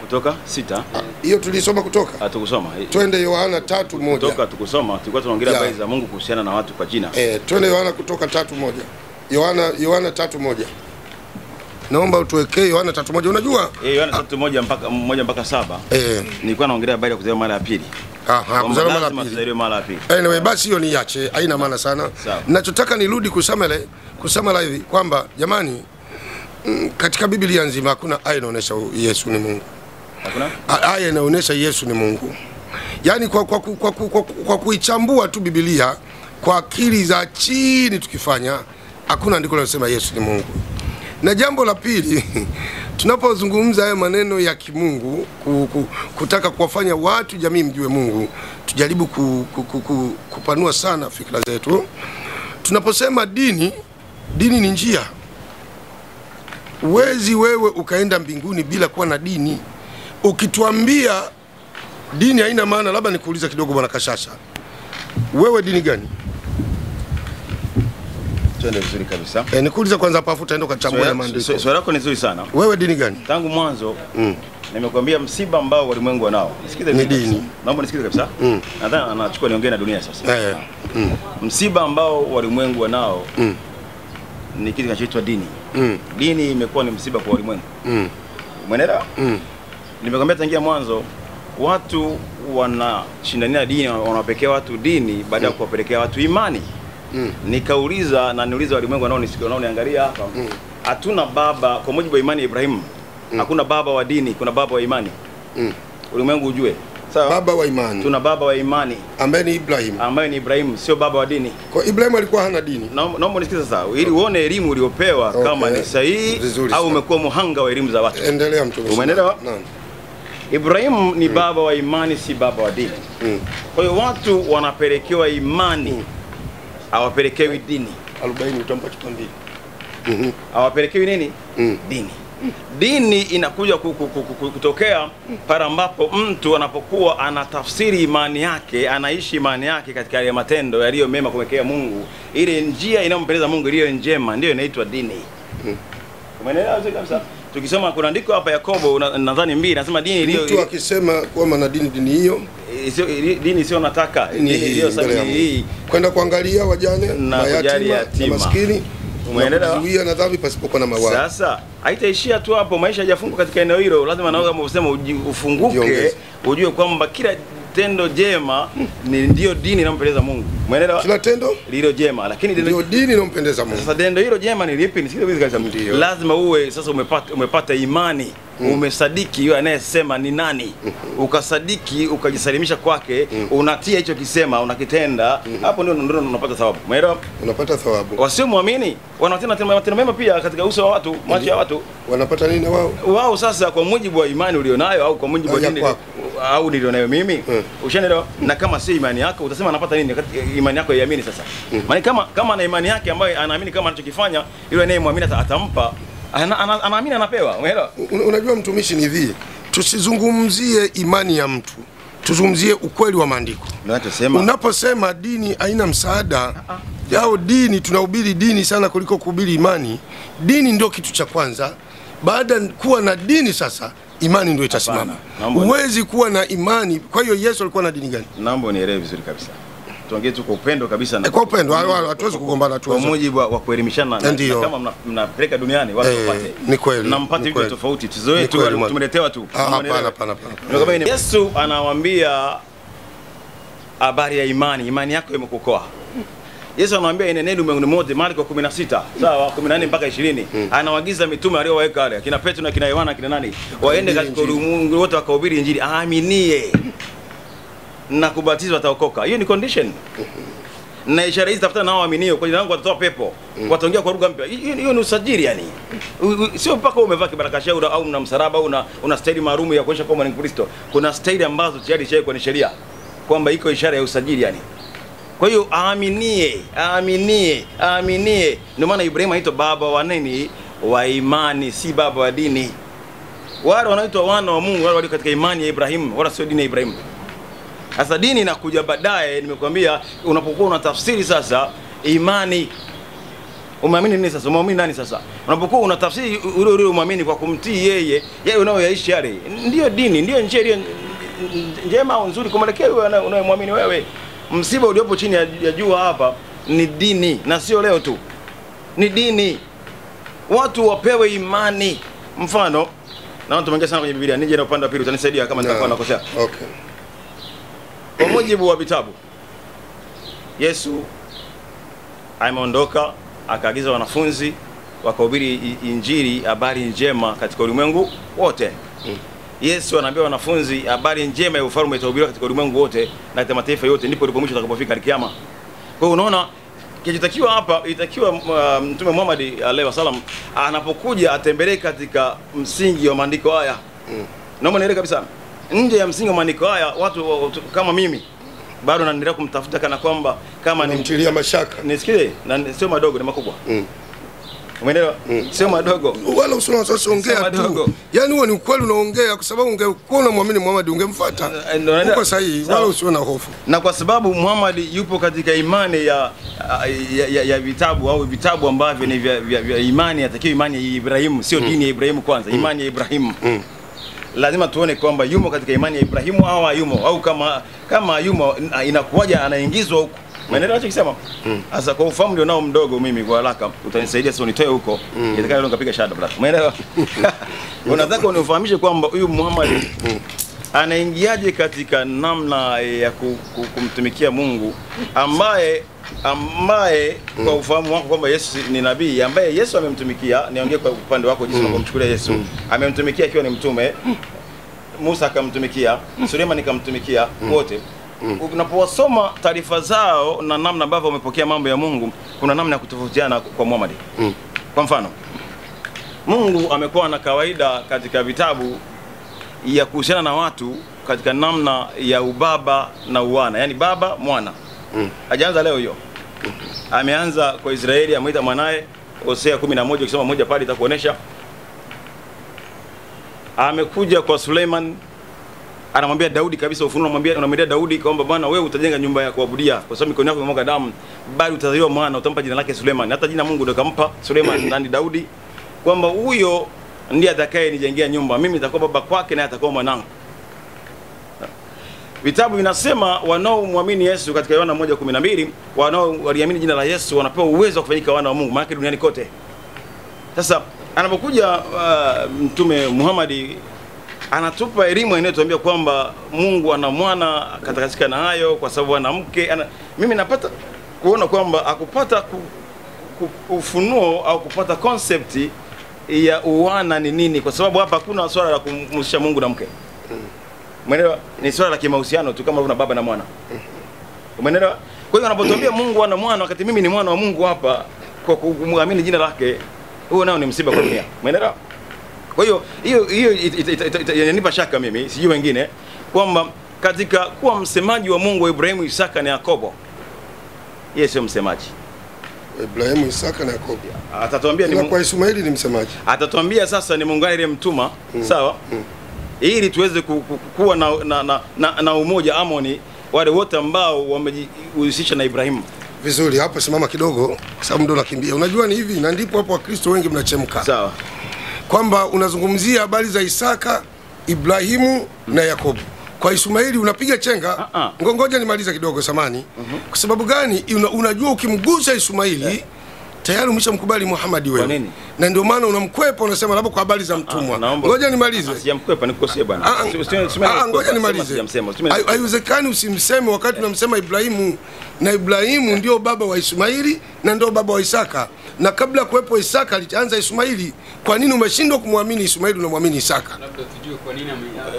A: Kutoka 6.
B: Hiyo tulisoma Kutoka.
A: Hatukusoma.
B: Twende Yohana 3:1.
A: Kutoka tukusoma, tulikuwa tunaongelea habari za Mungu kuhusiana na watu kwa jina.
B: Twende Yohana Kutoka 3:1. Yohana 3:1. Naomba utuwekee Yohana 3:1. Unajua?
A: Yohana 3:1 mpaka 7. Nilikuwa naongelea habari ya kuzaliwa mara ya pili.
B: Kuzaliwa mara ya pili. Anyway, basi hiyo niache, haina maana sana. Ninachotaka nirudi kusema hivi kwamba jamani, katika Biblia nzima hakuna aya inaonyesha Yesu ni Mungu.
A: Hakuna?
B: Aya inaonyesha Yesu ni Mungu. Yaani kwa kuichambua tu Biblia kwa akili za chini tukifanya, hakuna andiko linalosema Yesu ni Mungu. Na jambo la pili, tunapozungumza haya maneno ya kimungu, kutaka kuwafanya watu jamii mjue Mungu, tujaribu kupanua sana fikra zetu. Tunaposema dini ni njia. Uwezi wewe ukaenda mbinguni bila kuwa na dini. Ukituambia dini haina maana, labda nikuuliza kidogo Bwana Kashasha, wewe dini gani?
A: Twende vizuri kabisa.
B: Nikuuliza kwanza hapa, utaenda ukachambua ya maandiko.
A: Swali lako ni nzuri sana.
B: Wewe dini gani?
A: Tangu mwanzo nimekuambia msiba ambao walimwengu wanao. Nisikize
B: ni dini.
A: Naomba nisikize kabisa. Nadhani anachukua niongee na dunia sasa. Msiba ambao walimwengu wanao ni kitu kinachoitwa dini. Dini imekuwa ni msiba kwa walimwengu. Umeelewa? Nimekwambia tangia mwanzo watu wanashindania dini, wanawapekea watu dini baada ya kuwapelekea watu imani. Nikauliza na niuliza walimwengu wanaoniangalia hapa, hatuna baba kwa mujibu wa imani ya Ibrahimu. Hakuna baba wa dini, kuna baba wa imani. Ulimwengu ujue.
B: Sawa? Baba wa imani.
A: Tuna baba wa imani
B: ambaye ni Ibrahim.
A: Ambaye ni Ibrahim, sio baba wa dini.
B: Kwa Ibrahim alikuwa hana dini.
A: Naomba nisikize sasa ili uone elimu uliopewa kama ni sahihi au umekuwa muhanga wa elimu za watu.
B: Endelea mtumishi.
A: Umeelewa? Naam. Ibrahim ni baba wa imani, si baba wa dini. Kwa hiyo watu wanapelekewa imani, hawapelekewi dini.
B: 40 utampa chupa mbili.
A: Hawapelekewi nini? Dini. Dini inakuja kutokea pale ambapo mtu anapokuwa anatafsiri imani yake, anaishi imani yake katika yale matendo yaliyo mema kumwekea Mungu, ile njia inayompendeza Mungu iliyo njema, ndio inaitwa dini. Umeelewa kabisa? Tukisema kuna andiko hapa Yakobo nadhani 2 nasema dini iliyo,
B: mtu akisema kwamba na dini hiyo
A: dini sio nataka dini iliyo sahihi
B: kwenda kuangalia wajane na yatima na maskini,
A: umeelewa,
B: na dhambi pasipokuwa na mawaa.
A: Sasa haitaishia tu hapo, maisha hayafunguka katika eneo hilo. Lazima naona kama usema ufunguke, ujue kwamba kila tendo jema ndio dini inayompendeza Mungu. Umeelewa?
B: Kila tendo
A: lilo jema, lakini
B: ndio dini inayompendeza Mungu.
A: Sasa tendo hilo jema ni lipi? Nisikize vizuri kabisa. Lazima uwe sasa umepata imani. Umesadiki yule anayesema ni nani, ukasadiki, ukajisalimisha kwake, unatia hicho kisema, unakitenda, hapo ndio unapata thawabu. Umeelewa?
B: Unapata thawabu.
A: Wasiomuamini wanatenda matendo mema pia katika uso wa watu, macho ya watu.
B: Wanapata nini wao?
A: Wao sasa kwa mujibu wa imani ulionayo au kwa mujibu wa dini au nilionayo mimi, ushaelewa? Na kama si imani yako utasema anapata nini? Imani yako iamini sasa. Maana kama na imani yake ambayo anaamini kama anachokifanya, yule anayemwamini atampa, anaamini anapewa. Umeelewa?
B: Unajua mtumishi, ni hivi, tusizungumzie imani ya mtu, tuzungumzie ukweli wa maandiko. Unaposema dini haina msaada yao, dini tunahubiri dini sana kuliko kuhubiri imani. Dini ndio kitu cha kwanza. Baada kuwa na dini sasa imani ndio itasimama. Huwezi kuwa na imani. Kwa hiyo Yesu alikuwa na dini gani?
A: Naomba nielewe vizuri kabisa. Tuongee tu kwa upendo kabisa na
B: kwa upendo, hatuwezi kugombana tu.
A: Kwa mujibu wa kuelimishana na kama mnapeleka duniani watu wapate.
B: Ni kweli.
A: Na mpate vitu tofauti. Tuzoee tu, tumeletewa tu.
B: Hapana.
A: Yesu anawaambia habari ya imani. Imani yako imekukoa. Yesu anamwambia eneneni ulimwenguni mote, Marko 16, sawa, 14 mpaka 20. Anawaagiza mitume aliowaweka wale, kina Petro na kina Yohana kina nani, waende katika ulimwengu wote wakahubiri injili, aaminie na kubatizwa ataokoka. Hiyo ni condition. Na ishara hizi tafuta nao waaminio, kwa jina langu watatoa pepo, wataongea kwa lugha mpya. Hiyo ni usajili yani. Sio mpaka umevaa kibaraka shauri au una msalaba au una staili maalum ya kuonyesha kwamba ni Mkristo. Kuna staili ambazo tayari shawekwa ni sheria kwamba iko ishara ya usajili yani. Kwa hiyo aaminie. Ndio maana Ibrahim anaitwa baba wa nini? Wa imani, si baba wa dini. Wale wanaitwa wana wa Mungu, wale walio katika imani ya Ibrahim, wala sio dini ya Ibrahim. Sasa dini inakuja baadaye, nimekwambia unapokuwa unatafsiri sasa imani. Umeamini nini sasa? Umeamini nani sasa? Unapokuwa unatafsiri ule umeamini kwa kumtii yeye unayoyaishi yale. Ndio dini, ndio njia njema au nzuri kumwelekea wewe unayemwamini wewe. Msiba uliopo chini ya jua hapa ni dini, na sio leo tu. Ni dini. Watu wapewe imani. Mfano, na tumeongea sana kwenye Biblia. Nije na upande wa pili utanisaidia kama nitakuwa nakosea.
B: Okay.
A: Kwa mujibu wa vitabu, Yesu ameondoka akaagiza wanafunzi wakahubiri injili, habari njema katika ulimwengu wote. Yesu anaambia wanafunzi habari njema ya ufalme itahubiriwa katika ulimwengu wote na katika mataifa yote, ndipo ndipo mwisho utakapofika kiyama. Kwa hiyo unaona kilichotakiwa hapa, itakiwa Mtume Muhammad alayhi wasallam anapokuja atembelee katika msingi wa maandiko haya. Naomba nielewe kabisa. Nje ya msingi wa maandiko haya watu kama mimi bado naendelea kumtafuta kana kwamba kama ni
B: mtilia mashaka.
A: Nisikie, na sio madogo, ni makubwa. Umeelewa? Sio madogo.
B: Wala usina sasa ongea tu. Yaani huo ni ukweli unaongea, kwa sababu ungekuwa unamwamini Muhammad ungemfuata. Uko sahihi, wala usiwe na hofu.
A: Na kwa sababu Muhammad yupo katika imani ya vitabu au vitabu ambavyo ni vya imani, atakiwa imani ya Ibrahimu, sio dini ya Ibrahimu kwanza, imani ya Ibrahimu. Lazima tuone kwamba yumo katika imani ya Ibrahimu au hayumo, au kama yumo inakuwaje anaingizwa huko. Maana anachosema sasa kwa ufahamu ndio nao mdogo, mimi kwa haraka utanisaidia sio nitoe huko, itakao leo ngapiga shahada brother. Umeelewa? Unataka unifahamishe kwamba huyu Muhammad anaingiaje katika namna ya kumtumikia Mungu ambaye kwa ufahamu wako kwamba Yesu ni nabii ambaye Yesu amemtumikia. Niongee kwa upande wako jinsi unavyomchukulia Yesu. Amemtumikia akiwa ni mtume, Musa akamtumikia, Suleiman akamtumikia, wote. Unapowasoma taarifa zao na namna ambavyo wamepokea mambo ya Mungu, kuna namna ya kutofautiana kwa Muhammad. Kwa mfano, Mungu amekuwa na kawaida katika vitabu ya kuhusiana na watu katika namna ya ubaba na uwana, yani baba mwana. Hajaanza leo hiyo. Ameanza kwa Israeli, ameita mwanae Hosea 11, ukisoma moja pale itakuonesha. Amekuja kwa Suleiman, anamwambia Daudi kabisa, Ufunuo unamwambia Daudi kwamba bwana wewe utajenga nyumba ya kuabudia kwa sababu mikono yako imemwaga damu, bali utazaliwa mwana, utampa jina lake Suleiman. Hata jina Mungu ndio kampa Suleiman na Daudi, kwamba huyo ndiye atakaye nijengea nyumba, mimi nitakuwa baba kwake na atakuwa mwanangu. Vitabu vinasema wanaomwamini Yesu katika Yohana 1:12, waliamini jina la Yesu wanapewa uwezo wa kufanyika wana wa Mungu, maana duniani kote. Sasa anapokuja Mtume Muhammad anatupa elimu inayotuambia kwamba Mungu ana mwana katika na hayo, kwa sababu ana mke. Mimi napata kuona kwamba akupata ufunuo au kupata concept ya uwana ni nini, kwa sababu hapa hakuna swala la kumhusisha Mungu na mke. Umeelewa? Ni swala la kimahusiano tu kama una baba na mwana. Umeelewa? Kwa hiyo anapotuambia Mungu ana mwana wakati mimi ni mwana wa Mungu hapa kwa kumwamini jina lake, huo nao ni msiba kwa dunia. Umeelewa? Kwa hiyo inanipa shaka mimi, sijui wengine, kwamba katika kuwa msemaji wa Mungu wa Ibrahimu, Isaka na Yakobo, yeye sio msemaji.
B: Ibrahimu, Isaka na Yakobo.
A: Atatuambia ni
B: kwa Ismaili ni msemaji.
A: Atatuambia sasa ni Mungu ndiye mtuma, sawa? Ili tuweze kuwa na umoja amoni wale wote ambao wamejihusisha na Ibrahimu.
B: Vizuri, hapo simama kidogo kwa sababu ndo nakimbia. Unajua ni hivi, na ndipo hapo Wakristo wengi mnachemka.
A: Sawa.
B: Kwamba unazungumzia habari za Isaka, Ibrahimu na Yakobo. Kwa Ismaili unapiga chenga. Ngoja nimaliza kidogo samani. Kwa sababu gani? Unajua ukimgusa Ismaili tayari umeshamkubali Muhammad wewe. Na ndio maana unamkwepa, unasema labda kwa habari za mtumwa. Ngoja nimalize.
A: Sijamkwepa, nikukosea bwana.
B: Ngoja nimalize. Haiwezekani usimseme wakati unamsema Ibrahimu, na Ibrahimu ndio baba wa Ismaili na ndio baba wa Isaka. Na kabla kuwepo Isaka alianza Ismaili. Kwa nini umeshindwa kumwamini Ismaili unamwamini Isaka?
C: Labda tujue kwa nini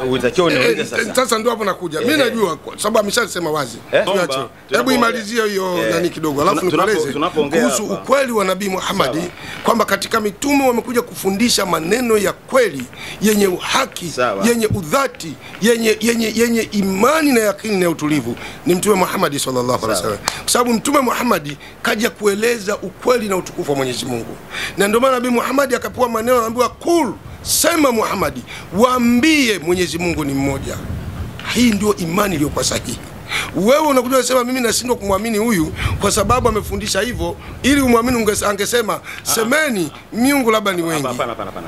A: unatakiwa niulize sasa.
B: Sasa ndio hapo nakuja. Mimi najua sababu ameshasema wazi. Tuache. Hebu imalizie hiyo nani kidogo, alafu nikueleze kuhusu ukweli wa Nabii Muhammad kwamba katika mitume wamekuja kufundisha maneno ya kweli yenye uhaki, yenye udhati, yenye imani na yakini na utulivu. Ni Mtume Muhammad sallallahu alaihi wasallam. Kwa sababu Mtume Muhammad kaja kueleza ukweli na utukufu wa Mwenyezi Mungu. Na ndio maana Nabii Muhammad akapewa maneno, anaambiwa kul, sema Muhammad, waambie Mwenyezi Mungu ni mmoja. Hii ndio imani iliyokuwa sahihi. Wewe unakuja unasema mimi nashindwa kumwamini huyu kwa sababu amefundisha hivyo, ili umwamini angesema semeni miungu labda ni wengi.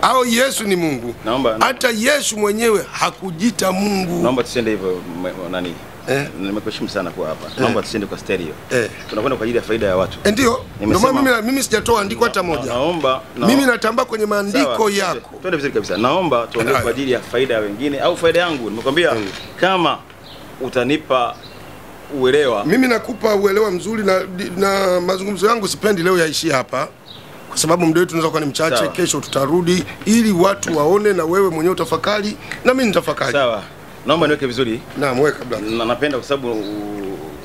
B: Au Yesu ni Mungu. Hata Yesu mwenyewe hakujita Mungu.
A: Naomba tusende hivyo nani? Nimekuheshimu sana kwa hapa. Naomba tusende kwa stereo. Tunakwenda kwa ajili ya faida ya watu.
B: Ndio. Ndio maana mimi sijatoa andiko hata moja.
A: Naomba
B: mimi natamba kwenye maandiko yako.
A: Twende vizuri kabisa. Naomba tuongee kwa ajili ya faida ya wengine au faida yangu. Nimekwambia kama utanipa uelewa.
B: Mimi nakupa uelewa mzuri na mazungumzo yangu sipendi leo yaishie hapa. Kwa sababu muda wetu unaweza kuwa ni mchache. Kesho tutarudi ili watu waone na wewe mwenyewe utafakari na mimi nitafakari.
A: Sawa. Naomba niweke vizuri.
B: Naam, weka brother.
A: Napenda kwa sababu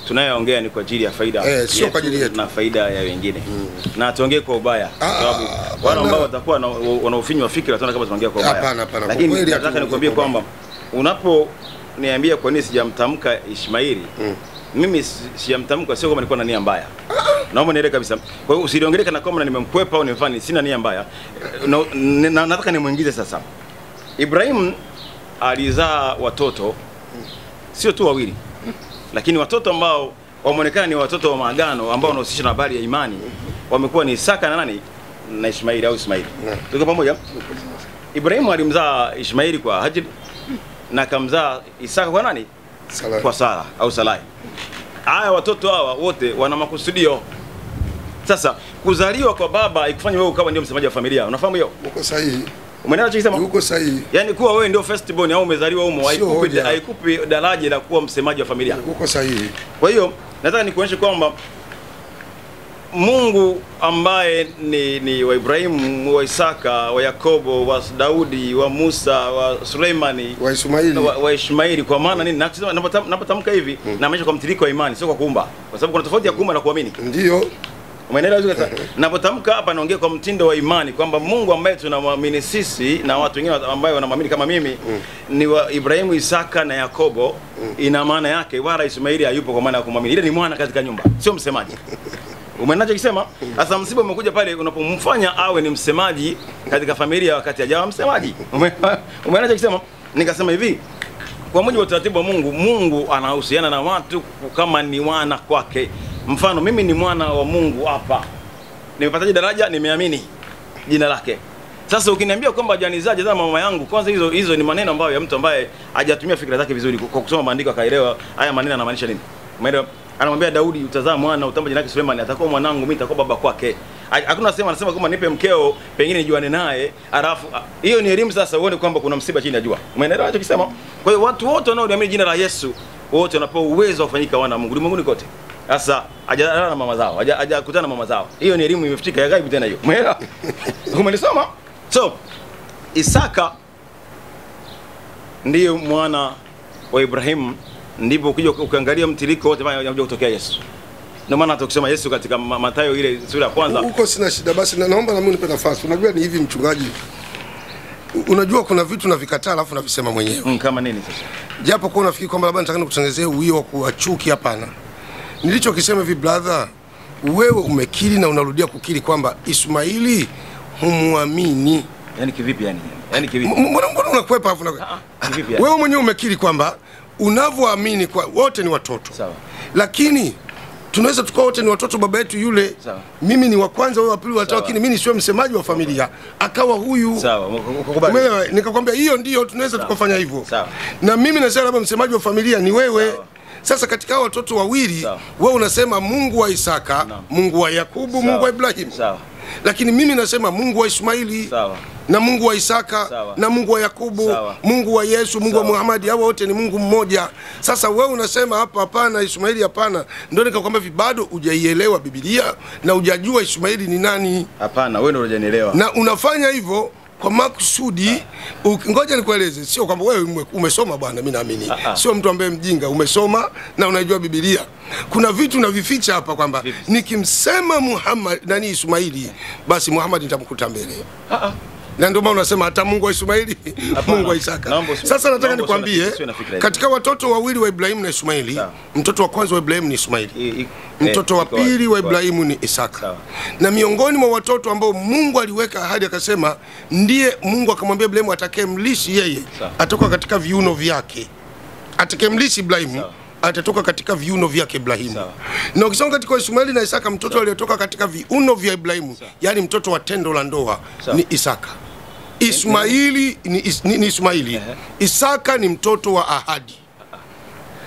A: tunayoongea ni kwa ajili ya faida
B: sio kwa ajili yetu
A: na faida ya wengine. Na tuongee kwa ubaya sababu wale ambao watakuwa wana ufinyu wa fikra tunaona kama tunaongea kwa ubaya.
B: Hapana.
A: Lakini nataka nikwambie kwamba unaponiambia kwa nini sijamtamka Ishmaeli, mimi sijamtamka sio kama nilikuwa na nia mbaya. Naomba nielewe kabisa. Kwa hiyo usiliongelee kana kama nimemkwepa au nimefanya sina nia mbaya. Nataka nimuingize sasa. Ibrahim alizaa watoto sio tu wawili, lakini watoto ambao wameonekana ni watoto wa maagano ambao wanahusisha na habari ya imani wamekuwa ni Isaka na nani na Ishmaeli au Ismaili. Tuko pamoja? Ibrahim alimzaa Ishmaeli kwa Hajar na akamzaa Isaka kwa nani?
B: Sarai.
A: Kwa Sara au Sarai. Haya watoto hawa wote wana makusudio. Sasa kuzaliwa kwa baba ikufanya wewe ukawa ndio msemaji wa familia. Unafahamu hiyo?
B: Uko sahihi.
A: Umeelewa chikisema?
B: Uko sahihi.
A: Yaani kuwa wewe ndio first born au umezaliwa humo haikupi daraja la kuwa msemaji wa familia.
B: Uko sahihi.
A: Kwa hiyo nataka nikuonyeshe kwamba Mungu ambaye ni wa Ibrahimu, wa Isaka, wa Yakobo, wa Daudi, wa Musa, wa Suleimani,
B: wa Ishmaeli,
A: wa Ishmaeli, kwa maana nini? Napotamka hivi na maisha kwa mtiririko wa imani, sio kwa kuumba. Kwa sababu kuna tofauti ya kuumba na kuamini.
B: Ndio.
A: Umeelewa vizuri sasa? Napotamka hapa naongea kwa mtindo wa imani kwamba Mungu ambaye tunamwamini sisi na watu wengine ambao wanamwamini kama mimi ni wa Ibrahimu, Isaka na Yakobo. Ina maana yake wala Ishmaeli hayupo kwa maana ya kumwamini. Ile ni mwana katika nyumba, sio msemaji. Umenaje kisema? Sasa msiba umekuja pale unapomfanya awe ni msemaji katika familia wakati hajawa msemaji. Umenaje kisema? Nikasema hivi, kwa mujibu wa utaratibu wa Mungu anahusiana na watu kama ni wana kwake. Mfano mimi ni mwana wa Mungu hapa. Nimepataje daraja? Nimeamini jina lake. Sasa ukiniambia kwamba hajanizaje za mama yangu, kwanza hizo ni maneno ambayo ya mtu ambaye hajatumia fikra zake vizuri kwa kusoma maandiko akaelewa haya maneno yanamaanisha nini. Umeelewa? Anamwambia Daudi utazaa mwana utamba jina lake Suleimani, atakuwa mwanangu, mimi nitakuwa baba kwake. Hakuna anasema kwamba nipe mkeo pengine nijuane naye, alafu hiyo ni elimu sasa uone kwamba kuna msiba chini ya jua. Umeelewa anachokisema? Kwa hiyo watu wote wanaoamini jina la Yesu wote wanapewa uwezo wa kufanyika wana wa Mungu ulimwenguni kote. Sasa hajalala na mama zao, hajakutana na mama zao. Hiyo ni elimu imefitika ya ghaibu tena hiyo. Umeelewa? Umelisoma? So Isaka ndiyo mwana wa Ibrahim, ndipo ukija ukaangalia mtiririko wote unakuja kutokea Yesu. Ndio maana tukisema Yesu katika Mathayo ile sura ya kwanza.
B: Huko sina shida, basi naomba na mimi nipe nafasi. Unajua ni hivi mchungaji. Unajua kuna vitu na vikataa alafu navisema mwenyewe.
A: Kama nini sasa?
B: Japo kwa unafikiri kwamba labda nataka nikutengenezee uwio wa kuachuki, hapana. Nilichokisema hivi brother, wewe umekiri na unarudia kukiri kwamba Ismaili humuamini.
A: Yaani kivipi yani? Yaani kivipi?
B: Mbona unakwepa hapo na
A: kivipi?
B: Wewe mwenyewe umekiri kwamba unavyoamini kwa wote ni watoto.
A: Sawa.
B: Lakini tunaweza tukao wote ni watoto baba yetu yule.
A: Sawa.
B: Mimi ni wa kwanza, wewe wa pili, wa tatu, lakini mimi sio msemaji wa familia. Akawa huyu.
A: Sawa.
B: Umeelewa? Nikakwambia hiyo ndio tunaweza tukafanya hivyo.
A: Sawa.
B: Na mimi nasema labda msemaji wa familia ni wewe. Sawa. Sasa katika hao watoto wawili wewe unasema Mungu wa Isaka, Mungu wa Yakobo, Mungu wa Ibrahim.
A: Sawa.
B: Lakini mimi nasema Mungu wa Ishmaili.
A: Sawa.
B: Na Mungu wa Isaka, na Mungu wa Yakobo, Mungu wa Yesu, Mungu wa Muhammad, hao wote ni Mungu mmoja. Sasa wewe unasema hapa hapana, Ishmaili hapana. Ndio nikakwambia bado hujaielewa Biblia na hujajua Ishmaili ni nani.
A: Hapana, wewe ndio hujanielewa.
B: Na unafanya hivyo kwa makusudi. Ngoja nikueleze, sio kwamba wewe umesoma bwana, mimi naamini. Sio mtu ambaye mjinga, umesoma na unajua Biblia. Kuna vitu unavificha hapa kwamba nikimsema Muhammad nani Ismaili, basi Muhammad nitamkuta mbele. Na ndio maana unasema hata Mungu wa Ismaili, Mungu wa Isaka. Sasa nataka nikwambie katika watoto wawili wa Ibrahimu na Ismaili, mtoto wa kwanza wa Ibrahimu ni Ismaili. Mtoto wa pili wa Ibrahimu ni Isaka. Na miongoni mwa watoto ambao Mungu aliweka ahadi akasema ndiye Mungu akamwambia Ibrahimu atakayemlishi yeye atoka katika viuno vyake. Atakayemlishi Ibrahimu atatoka katika viuno vyake Ibrahimu. Na ukisoma katika Ismaili na Isaka, mtoto aliyetoka katika viuno vya Ibrahimu, yani mtoto wa tendo la ndoa ni Isaka. Ismaili ni Ismaili. Isaka ni mtoto wa ahadi.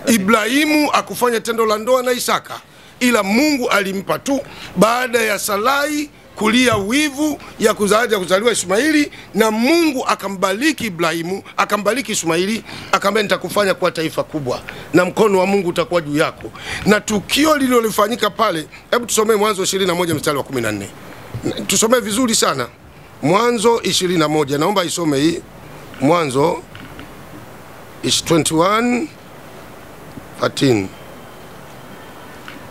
B: Ibrahimu akufanya tendo la ndoa na Isaka, ila Mungu alimpa tu baada ya Sarai kulia wivu ya kuzaliwa Ismaili, na Mungu akambariki Ibrahimu, akambariki Ismaili, akamwambia nitakufanya kuwa taifa kubwa na mkono wa Mungu utakuwa juu yako. Na tukio lililofanyika pale, hebu tusomee Mwanzo 21 mstari wa 14. Tusomee vizuri sana. Mwanzo 21, naomba isome hii. Mwanzo 21:13.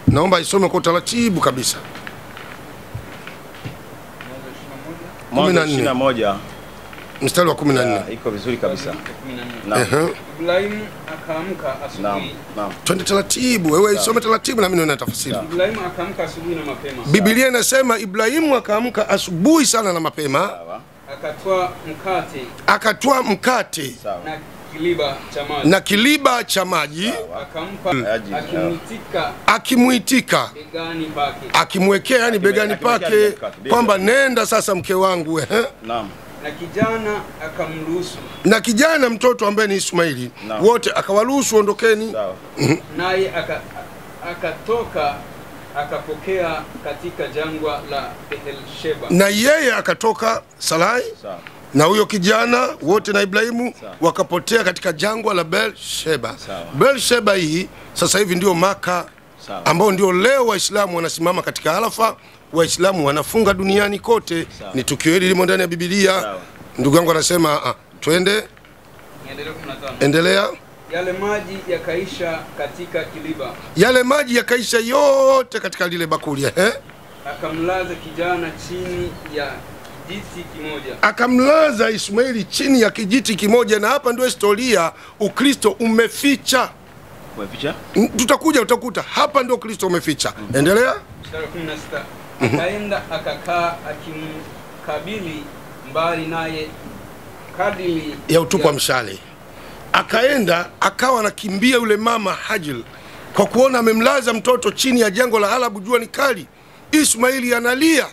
B: Naomba isome kwa utaratibu kabisa.
A: Mwanzo 21
B: mstari wa 14.
A: Iko vizuri kabisa.
C: Ibrahimu akaamka asubuhi.
B: Twende taratibu, wewe isome taratibu na mimi naona tafsiri.
C: Ibrahimu akaamka asubuhi na mapema.
B: Biblia inasema Ibrahimu akaamka asubuhi sana na mapema. Akatoa mkate na kiliba cha maji, akimuitika akimwekea, yani begani pake, kwamba nenda sasa mke wangu.
C: Na kijana akamruhusu.
B: Na kijana mtoto ambaye ni Ismaili, wote akawaruhusu ondokeni.
C: Naye akatoka akapokea katika jangwa la Beersheba.
B: Na yeye akatoka Sarai na huyo kijana wote na Ibrahimu wakapotea katika jangwa la Beersheba. Beersheba hii sasa hivi ndio Maka, ambao ndio leo Waislamu wanasimama katika Arafa, Waislamu wanafunga duniani kote. Ni tukio hili limo ndani ya Biblia. Ndugu yangu anasema twende. Endelea.
C: Yale maji yakaisha katika kiliba.
B: Yale maji yakaisha yote katika lile bakuli.
C: Akamlaza kijana chini ya kijiti kimoja.
B: Akamlaza Ismaili chini ya kijiti kimoja. Na hapa ndio historia Ukristo umeficha. Tutakuja utakuta hapa ndio Kristo umeficha. Endelea.
C: Mstari 16. Akaenda akakaa akimkabili mbali naye kadili
B: ya utupa mshale. Akaenda akawa anakimbia yule mama Hajar kwa kuona amemlaza mtoto chini ya jengo la Arabu, jua ni kali. Ismaili analia,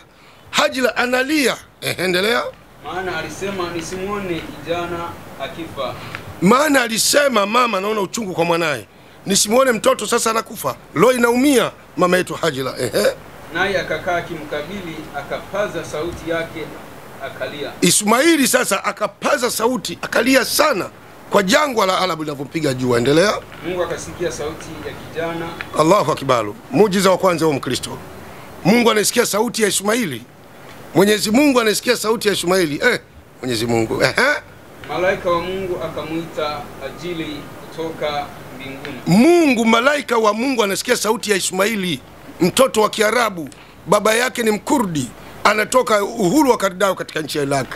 B: Hajar analia. Endelea.
C: Maana alisema nisimuone kijana akifa.
B: Maana alisema mama naona uchungu kwa mwanae, nisimuone mtoto sasa anakufa. Roho inaumia mama yetu Hajar.
C: Naye akakaa akimkabili, akapaza sauti yake akalia.
B: Ismaili sasa akapaza sauti akalia sana kwa jangwa la Arabu linavyopiga jua. Endelea.
C: Mungu akasikia sauti ya kijana.
B: Allahu akbar. Muujiza wa kwanza wa Mkristo. Mungu anasikia sauti ya Ismaili. Mwenyezi Mungu anasikia sauti ya Ismaili. Mwenyezi Mungu.
C: Malaika wa Mungu akamuita ajili kutoka mbinguni.
B: Mungu, malaika wa Mungu anasikia sauti ya Ismaili, mtoto wa Kiarabu, baba yake ni Mkurdi, anatoka uhuru wa Kardao katika nchi ya Iraq.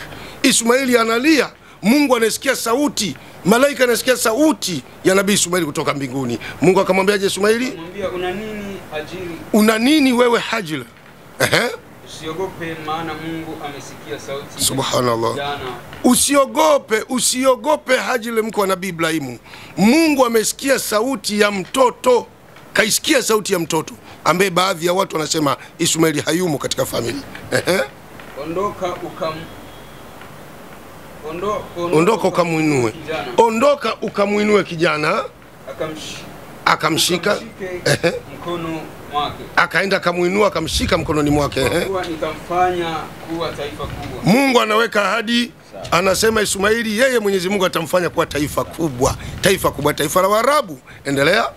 B: Ismaili analia, Mungu anasikia sauti, malaika anasikia sauti ya Nabii Ismaili kutoka mbinguni. Mungu akamwambiaje Ismaili?
C: Akamwambia, una nini ajili?
B: Una nini wewe Hajar?
C: Usiogope, maana Mungu amesikia sauti.
B: Subhanallah. Usiogope Hajar, mke wa Nabii Ibrahimu. Mungu amesikia sauti ya mtoto, kaisikia sauti ya mtoto ambaye baadhi ya watu wanasema Ismaili hayumo katika familia. Ondoka ukamuinue. Ondoka ukamuinue kijana. Akamshika
C: mkono mwake.
B: Akaenda akamuinua akamshika mkononi mwake.
C: Nitamfanya kuwa taifa kubwa.
B: Mungu anaweka ahadi, anasema Ismaili yeye Mwenyezi Mungu atamfanya kuwa taifa kubwa, taifa kubwa, taifa la Waarabu. Endelea.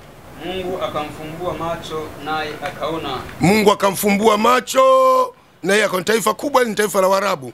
C: Mungu akamfumbua macho naye akaona.
B: Mungu akamfumbua macho naye akaona taifa kubwa ni taifa la Waarabu.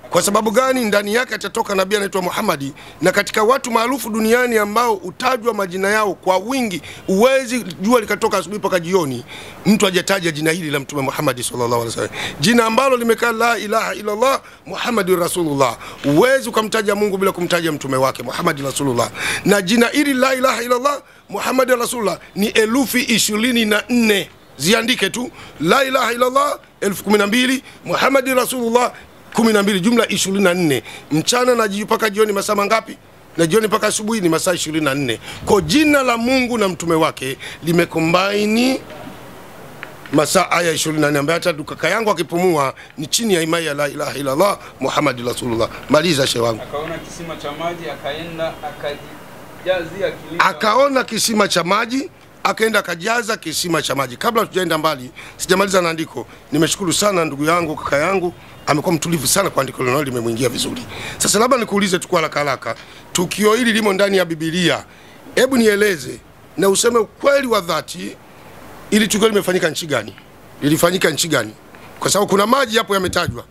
B: Kwa sababu gani? Ndani yake atatoka nabii anaitwa Muhammad, na katika watu maarufu duniani ambao utajwa majina yao kwa wingi, uwezi jua likatoka asubuhi mpaka jioni mtu hajataja jina hili la Mtume Muhammad sallallahu alaihi wasallam, jina ambalo limekaa la ilaha illa Allah Muhammadur Rasulullah. Uwezi kumtaja Mungu bila kumtaja mtume wake Muhammad Rasulullah. Na jina hili la ilaha illa Allah Muhammadur Rasulullah ni 1024. Ziandike tu, la ilaha illa Allah 1012, Muhammadur Rasulullah 12, jumla 24. Mchana na mpaka jioni masaa mangapi? na jioni mpaka asubuhi ni masaa 24. Kwa jina la Mungu na mtume wake limekombaini masaa aya 24, ambaye hata kaka yangu akipumua ni chini ya imani ya la ilaha illa Allah Muhammad Rasulullah. Maliza shehe wangu.
C: Akaona kisima cha maji, akaenda akajazia kilima.
B: Akaona kisima cha maji, akaenda akajaza kisima cha maji. Kabla tujaenda mbali, sijamaliza na andiko. Nimeshukuru sana ndugu yangu, kaka yangu, amekuwa mtulivu sana kwa andiko lolote limemwingia vizuri. Sasa labda nikuulize tu kwa haraka, tukio hili limo ndani ya Biblia. Hebu nieleze na useme ukweli wa dhati, ili tukio limefanyika nchi gani? Lilifanyika nchi gani? Kwa sababu kuna maji hapo yametajwa.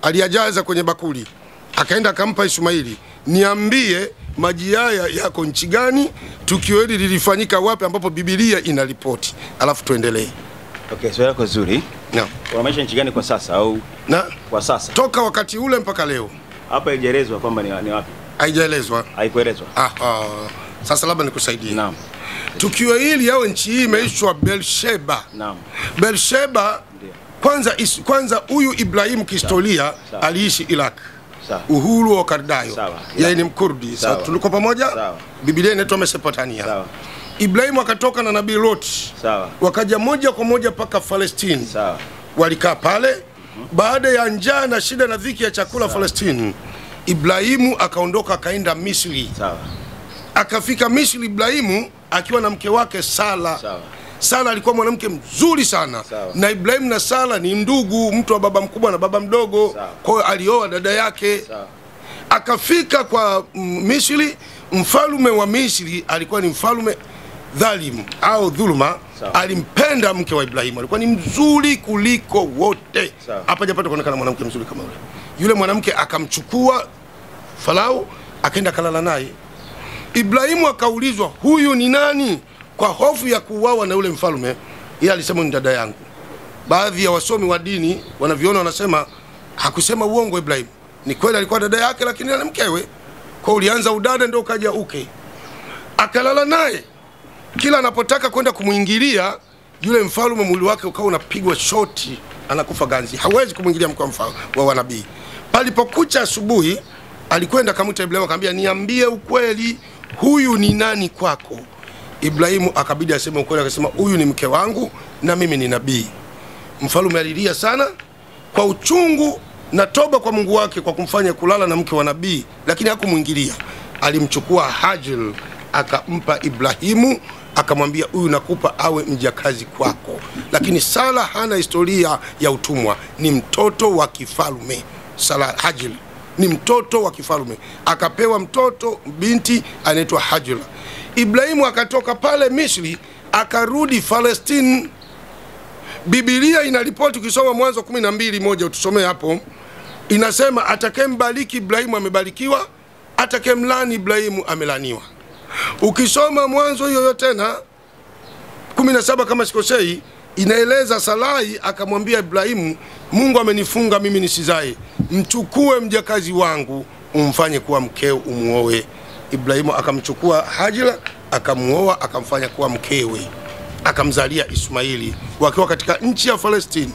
B: Aliyajaza kwenye bakuli, akaenda akampa Ismaili. Niambie maji haya yako nchi gani? Tukio hili lilifanyika wapi ambapo Biblia inaripoti? Alafu tuendelee.
A: Okay, swali lako zuri.
B: Naam.
A: Unamaanisha nchi gani kwa sasa au kwa sasa?
B: Toka wakati ule mpaka leo.
A: Hapa haijaelezwa kwamba ni wapi.
B: Haijaelezwa.
A: Haikuelezwa.
B: Sasa labda nikusaidie.
A: Naam.
B: Tukio hili au nchi hii imeitwa Beersheba.
A: Naam.
B: Beersheba kwanza huyu Ibrahim kihistoria aliishi Iraq. Uhuru wa Kardayo. Yeye ni Mkurdi. Sasa tuliko pamoja? Biblia inaitwa Mesopotamia. Ibrahim akatoka na Nabii Lot. Wakaja moja kwa moja paka Palestine. Walikaa pale. Baada ya njaa na shida na dhiki ya chakula Palestine, Ibrahimu akaondoka akaenda Misri. Akafika Misri Ibrahimu akiwa na mke wake Sara. Sara alikuwa mwanamke mzuri sana. Na Ibrahim na Sara ni ndugu, mtu wa baba mkubwa na baba mdogo. Kwa hiyo alioa dada yake. Akafika kwa Misri. Mfalme wa Misri alikuwa ni mfalme dhalim au dhuluma. Alimpenda mke wa Ibrahim, alikuwa ni mzuri kuliko wote. Hapa japata kuonekana mwanamke mzuri kama yule. Yule mwanamke akamchukua Farao, akaenda kalala naye. Ibrahimu akaulizwa, huyu ni nani? Kwa hofu ya kuuawa na yule mfalme, yeye alisema ni dada yangu. Baadhi ya wasomi wa dini wanaviona wanasema hakusema uongo Ibrahim. Ni kweli alikuwa dada yake, lakini ana mkewe. Kwa ulianza udada ndio ukaja uke. Akalala naye. Kila anapotaka kwenda kumuingilia yule mfalme, mwili wake ukawa unapigwa shoti, anakufa ganzi. Hawezi kumuingilia mkuu wa nabii. Palipokucha asubuhi, alikwenda kamuta Ibrahim akamwambia, niambie ukweli, huyu ni nani kwako? Ibrahimu akabidi aseme ukweli, akasema huyu ni mke wangu na mimi ni nabii. Mfalme alilia sana kwa uchungu na toba kwa Mungu wake kwa kumfanya kulala na mke wa nabii, lakini hakumuingilia. Alimchukua Hajar akampa Ibrahimu, akamwambia huyu nakupa awe mjakazi kwako. Lakini Sara hana historia ya utumwa, ni mtoto wa kifalme. Sara Hajar ni mtoto wa kifalme, akapewa mtoto binti anaitwa Hajar. Ibrahimu akatoka pale Misri akarudi Palestine. Biblia inaripoti, ukisoma Mwanzo 12:1 utusomee hapo, inasema atakayembariki Ibrahimu amebarikiwa, atakayemlaani Ibrahimu amelaniwa. Ukisoma Mwanzo hiyo tena 17 kama sikosei, inaeleza Sarai akamwambia Ibrahimu, Mungu amenifunga mimi nisizae, mchukue mjakazi wangu umfanye kuwa mkeo umuoe. Ibrahimu akamchukua Hajar akamuoa, akamfanya kuwa mkewe, akamzalia Ismaili wakiwa katika nchi ya Palestine.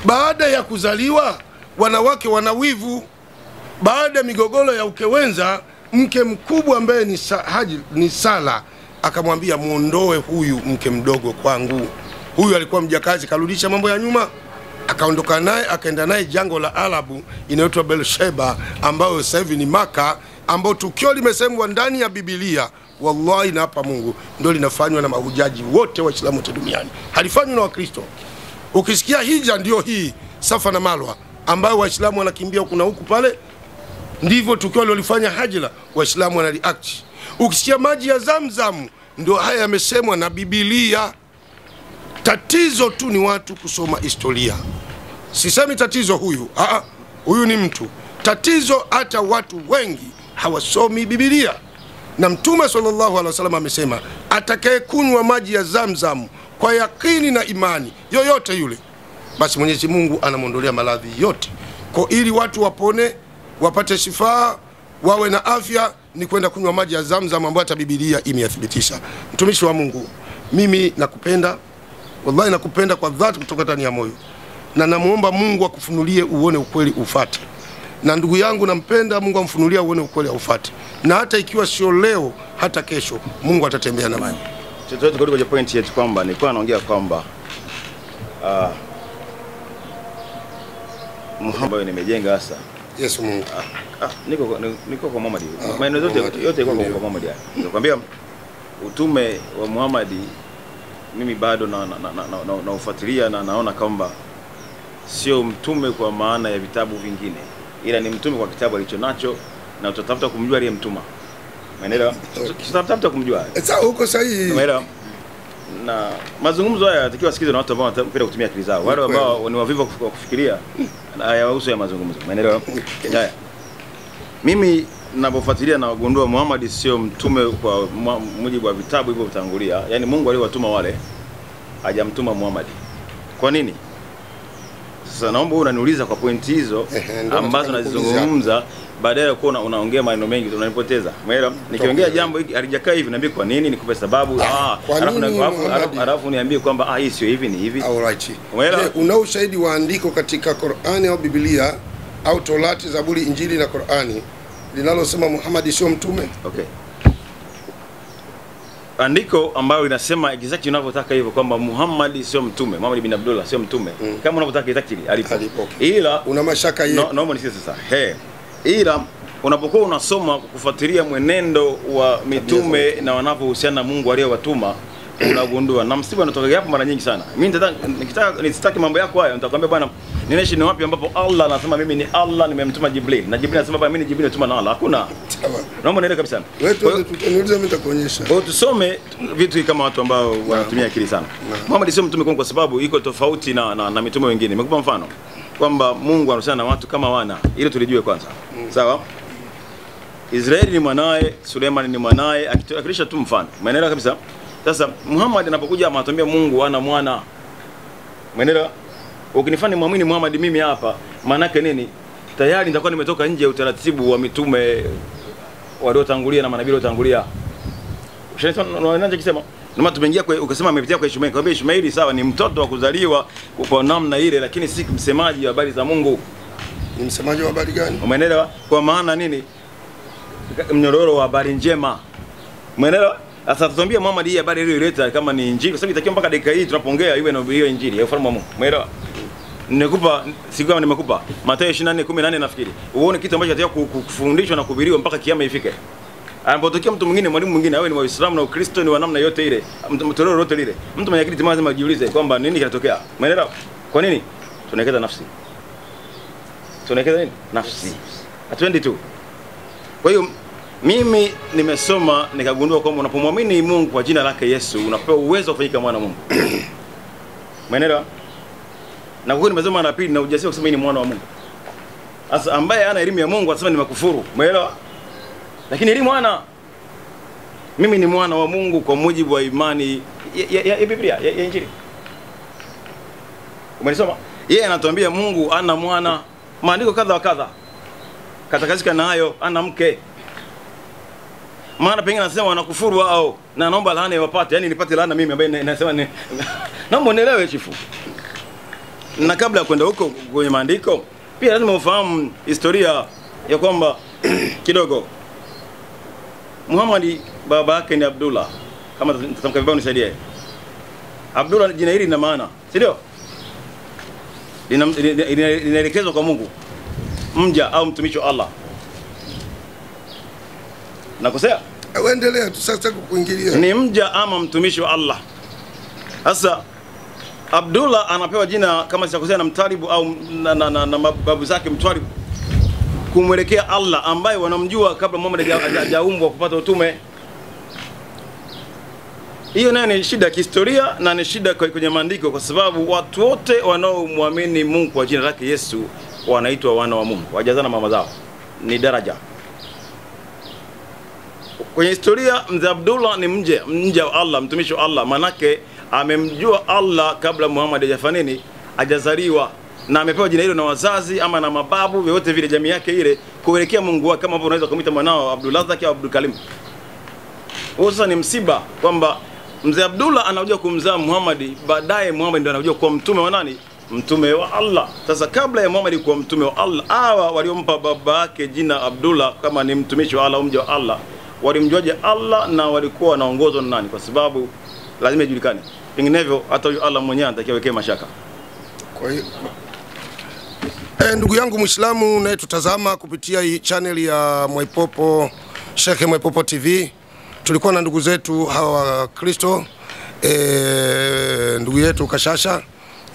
B: Baada ya kuzaliwa, wanawake wanawivu. Baada ya migogoro ya ukewenza, mke mkubwa ambaye ni Sara akamwambia, muondoe huyu mke mdogo kwangu. Huyu alikuwa mjakazi, karudisha mambo ya nyuma, akaondoka naye akaenda naye jango la Arabu inaitwa Beersheba, ambayo sasa hivi ni Maka, ambao tukio limesemwa ndani ya Biblia. Wallahi na hapa Mungu ndio linafanywa na mahujaji wote Waislamu wote duniani, halifanywi na Wakristo. Ukisikia hija ndio hii Safa na Marwa ambayo Waislamu wanakimbia huku na huku pale, ndivyo tukio lilofanya Hajar, Waislamu wana react. Ukisikia maji ya Zamzam ndio haya yamesemwa na Biblia. Tatizo tu ni watu kusoma historia. Sisemi tatizo huyu, huyu ni mtu. Tatizo hata watu wengi hawasomi Biblia. Na Mtume sallallahu alaihi wasallam amesema, atakayekunywa maji ya Zamzam kwa yakini na imani yoyote yule, basi Mwenyezi Mungu anamwondolea maradhi yote. Kwa ili watu wapone, wapate shifaa, wawe na afya, ni kwenda kunywa maji ya Zamzam ambayo hata Biblia imeyathibitisha. Mtumishi wa Mungu, mimi nakupenda, wallahi nakupenda kwa dhati kutoka ndani ya moyo, na namuomba Mungu akufunulie uone ukweli ufate. na ndugu yangu nampenda, Mungu amfunulia uone ukweli aufuate, na hata ikiwa sio leo, hata kesho Mungu atatembea na wewe.
A: Tutoe kwenye point yetu kwamba nilikuwa naongea kwamba Muhammad nimejenga hasa.
B: Yes Mungu.
A: Niko kwa Muhammad. Maana yote kwa Muhammad. Nakwambia utume wa Muhammad mimi bado na ufuatilia na naona kwamba sio mtume kwa maana ya vitabu vingine, ila ni mtume kwa kitabu alichonacho, na utatafuta kumjua aliyemtuma. Umeelewa? Tutatafuta kumjua.
B: Sasa huko sahihi.
A: Umeelewa? Na mazungumzo haya yatakiwa sikizwe na watu ambao wanapenda kutumia akili zao. Wale ambao ni wavivu kwa kufikiria hayahusu ya mazungumzo. Umeelewa? Haya. Mimi ninapofuatilia na kugundua Muhammad sio mtume kwa mujibu wa vitabu hivyo vitangulia. Yaani Mungu aliyowatuma wale hajamtuma Muhammad. Kwa nini? Sasa naomba unaniuliza kwa pointi hizo ambazo nazizungumza, baadaye ya kuwa unaongea maneno mengi unanipoteza. Umeelewa? Nikiongea jambo hiki halijakaa hivi, niambie kwa nini, nikupe sababu. Alafu niambie kwamba hii sio hivi, ni hivi.
B: Alright.
A: Umeelewa?
B: Una ushahidi wa andiko katika Qur'ani au Biblia au Torati, Zaburi, Injili na Qur'ani linalosema Muhammad sio mtume?
A: Okay. Andiko ambayo inasema exactly unavyotaka hivyo kwamba Muhammad sio mtume, Muhammad bin Abdullah sio mtume. Kama unavyotaka exactly alipo. Ila
B: una mashaka yeye.
A: Naomba niseme sasa. Ila unapokuwa unasoma kufuatilia mwenendo wa mitume na wanavyohusiana na Mungu aliyowatuma, unagundua na msiba unatoka hapo mara nyingi sana. Mimi nikitaka nisitaki mambo yako haya, nitakwambia bwana, ninaishi ni wapi ambapo Allah anasema mimi ni Allah nimemtuma Jibril, na Jibril anasema bwana mimi ni Jibril nimetuma na Allah. Hakuna. Naomba nielewe kabisa.
B: Wewe tutaniuliza, mimi nitakuonyesha.
A: Kwa tusome vitu kama watu ambao wanatumia akili sana. Muhammad sio mtume kwa sababu iko tofauti na mitume wengine. Nimekupa mfano kwamba Mungu anasema na watu kama wana, ile tulijue kwanza. Sawa? Israeli ni mwanae, Suleiman ni mwanae, akilisha tu mfano. Umeelewa kabisa? Sasa Muhammad anapokuja anatuambia Mungu ana mwana. Umeelewa? Ukinifanya muamini Muhammad mimi hapa, maana yake nini? Tayari nitakuwa nimetoka nje ya utaratibu wa mitume waliotangulia na manabii waliotangulia. Unaanza kusema ndio tumeingia kwa ukasema amepitia kwa Ishmaeli. Kwa Ishmaeli sawa ni mtoto wa kuzaliwa kwa namna ile, lakini si msemaji wa habari za Mungu.
B: Ni msemaji wa habari gani?
A: Umeelewa? Kwa maana nini? Mnyororo wa habari njema. Umeelewa? Sasa tuambie Muhammad hii habari ile ileta kama ni injili, kwa sababu itakiwa mpaka dakika hii tunapoongea iwe na hiyo injili ya ufalme wa Mungu. Umeelewa? Nikupa siku kama nimekupa Mathayo 24:18 nafikiri. Uone kitu ambacho atakiwa kufundishwa na kuhubiriwa mpaka kiyama ifike. Anapotokea mtu mwingine, mwalimu mwingine, awe ni Waislamu na Ukristo ni wa namna yote ile, mtoleo lote lile, mtu mwenye akili timamu lazima ajiulize kwamba nini kinatokea. Umeelewa? Kwa nini? Tunawekeza nafsi. Tunawekeza nini? Nafsi. Hatuendi tu. Kwa hiyo mimi nimesoma nikagundua kwamba unapomwamini Mungu kwa jina lake Yesu unapewa uwezo wa kufanyika mwana wa Mungu. Umeelewa? Na kwa hiyo nimesoma mara pili na ujasiri kusema ni mwana wa Mungu. Sasa ambaye ana elimu ya Mungu atasema ni makufuru. Umeelewa? Lakini elimu ana mimi ni mwana wa Mungu kwa mujibu wa imani ya Biblia ya Injili. Umenisoma? Yeye anatuambia Mungu ana mwana, maandiko kadha wa kadha. Katakazika nayo ana mke. Maana pengine anasema wanakufuru wao na naomba laana iwapate, yani nipate laana mimi ambaye nasema ni naomba nielewe chifu. Na kabla ya kwenda huko kwenye maandiko, pia lazima ufahamu historia ya kwamba kidogo Muhammad baba yake ni Abdullah. Kama tutamka vibaya unisaidie. Abdullah jina hili lina maana, si ndio? Linaelekezwa kwa Mungu. Mja au mtumishi wa Allah. Nakosea?
B: Endelea tu sasa kukuingilia.
A: Ni mja ama mtumishi wa Allah. Sasa Abdullah anapewa jina kama sitakosea na Mtalibu au na babu zake Mtwalibu kumwelekea Allah ambaye wanamjua kabla Muhammad hajaumbwa kupata utume. Hiyo nayo ni shida ya kihistoria na ni shida kwenye maandiko, kwa sababu watu wote wanaomwamini Mungu kwa jina lake Yesu wanaitwa wana wa Mungu, wajazana mama zao, ni daraja. Kwenye historia mzee Abdullah ni mja wa Allah, mtumishi wa Allah, manake amemjua Allah kabla Muhammad hajafanya nini, hajazaliwa, na amepewa jina hilo na wazazi ama na mababu wote vile jamii yake ile kuelekea Mungu wake, kama hapo unaweza kumuita mwanao Abdullah au Abdul Karim. Sasa ni msiba kwamba mzee Abdullah anakuja kumzaa Muhammad, baadaye Muhammad ndio anakuja kuwa mtume wa nani? mtume wa Allah. Sasa kabla ya Muhammad kuwa mtume wa Allah, hawa waliompa baba yake jina Abdullah kama ni mtumishi wa Allah, mja wa Allah, walimjuaje Allah na walikuwa wanaongozwa na nani? Kwa sababu lazima ijulikane, vinginevyo hata huyo Allah mwenyewe anatakiwa wekee mashaka.
B: Kwa hiyo ndugu yangu Muislamu unayetutazama kupitia hii channel ya Mwaipopo, Sheikh Mwaipopo TV, tulikuwa na ndugu zetu hawa Kristo, ndugu yetu Kashasha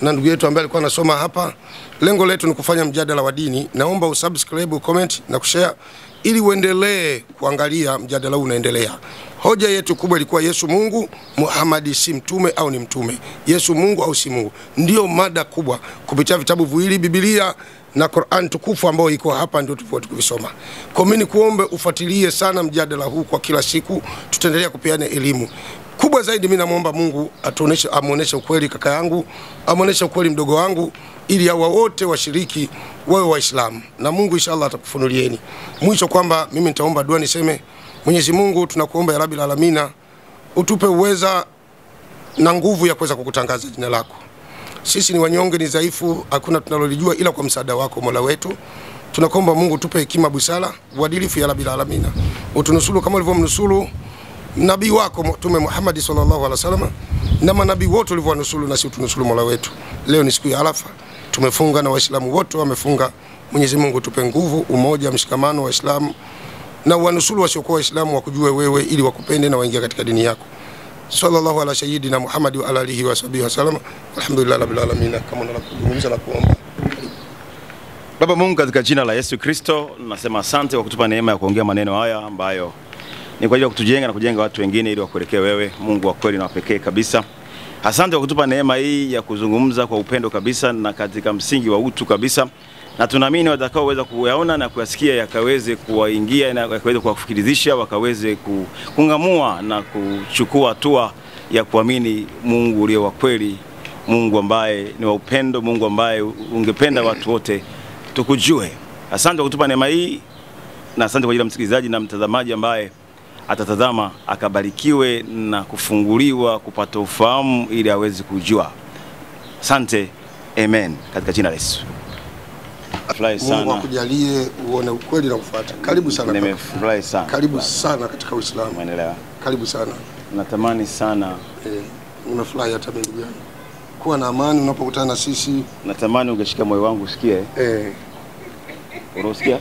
B: na ndugu yetu ambaye alikuwa anasoma hapa. Lengo letu ni kufanya mjadala wa dini. Naomba usubscribe, comment na kushare ili uendelee kuangalia mjadala huu unaendelea. Hoja yetu kubwa ilikuwa Yesu Mungu, Muhammad si mtume au ni mtume. Yesu Mungu au si Mungu. Ndio mada kubwa kupitia vitabu viwili, Biblia na Qur'an tukufu ambao iko hapa, ndio tukivisoma. Kwa mimi nikuombe ufuatilie sana mjadala huu kwa kila siku, tutaendelea kupeana elimu. Kubwa zaidi mimi namuomba Mungu amuoneshe ukweli kaka yangu, amuoneshe ukweli mdogo wangu, ili hawa wote washiriki wawe Waislamu, na Mungu inshallah atakufunulieni. Mwisho kwamba mimi nitaomba dua niseme, Mwenyezi Mungu tunakuomba ya Rabbil Alamina utupe uweza na nguvu ya kuweza kukutangaza jina lako. Sisi ni wanyonge, ni dhaifu, hakuna tunalolijua ila kwa msaada wako Mola wetu. Tunakuomba Mungu tupe hekima, busara, uadilifu ya Rabbil Alamina. Utunusuru kama ulivyomnusuru nabii wako Mtume Muhammad sallallahu alaihi wasallam na manabii wote ulivyonusuru, na sisi tunusuru Mola wetu. Leo ni siku ya Arafa, tumefunga na Waislamu wote wamefunga. Mwenyezi Mungu tupe nguvu, umoja, mshikamano wa Waislamu na wanusuru wasiokuwa Waislamu wakujue wewe ili wakupende na waingia katika dini yako. Sallallahu ala sayyidina Muhammad wa ala alihi wa sahbihi wasallam. Alhamdulillah rabbil alamin. Kama unazungumza na kuomba.
A: Baba Mungu, katika jina la Yesu Kristo nasema asante kwa kutupa neema ya kuongea maneno haya ambayo ni kwa ajili ya kutujenga na kujenga watu wengine ili wakuelekee wewe, Mungu wa kweli na pekee kabisa. Asante kwa kutupa neema hii ya kuzungumza kwa upendo kabisa na katika msingi wa utu kabisa. Na tunaamini watakaoweza kuyaona na kuyasikia yakaweze kuwaingia na yakaweze kuwafikirizisha, wakaweze kungamua na kuchukua hatua ya kuamini Mungu ulio wa kweli, Mungu ambaye ni wa upendo, Mungu ambaye ungependa watu wote tukujue. Asante kwa kutupa neema hii, na asante kwa ajili ya msikilizaji na mtazamaji ambaye atatazama akabarikiwe na kufunguliwa kupata ufahamu ili aweze kujua. Asante, amen, katika jina la Yesu.
B: Mungu akujalie uone ukweli na kufuata. Karibu sana.
A: Nimefurahi sana.
B: Karibu sana katika Uislamu.
A: Umeelewa?
B: Karibu sana.
A: Natamani sana.
B: Nimefurahi hata mimi ndugu yangu. Kuwa na amani unapokutana na sisi.
A: Natamani ungeshika moyo wangu usikie. Unasikia?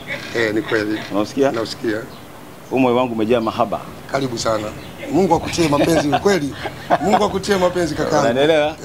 B: Ni kweli.
A: Unasikia?
B: Nausikia.
A: Moyo wangu umejaa mahaba.
B: Karibu sana. Mungu akutie mapenzi kweli. Mungu akutie mapenzi kaka.
A: Unaelewa?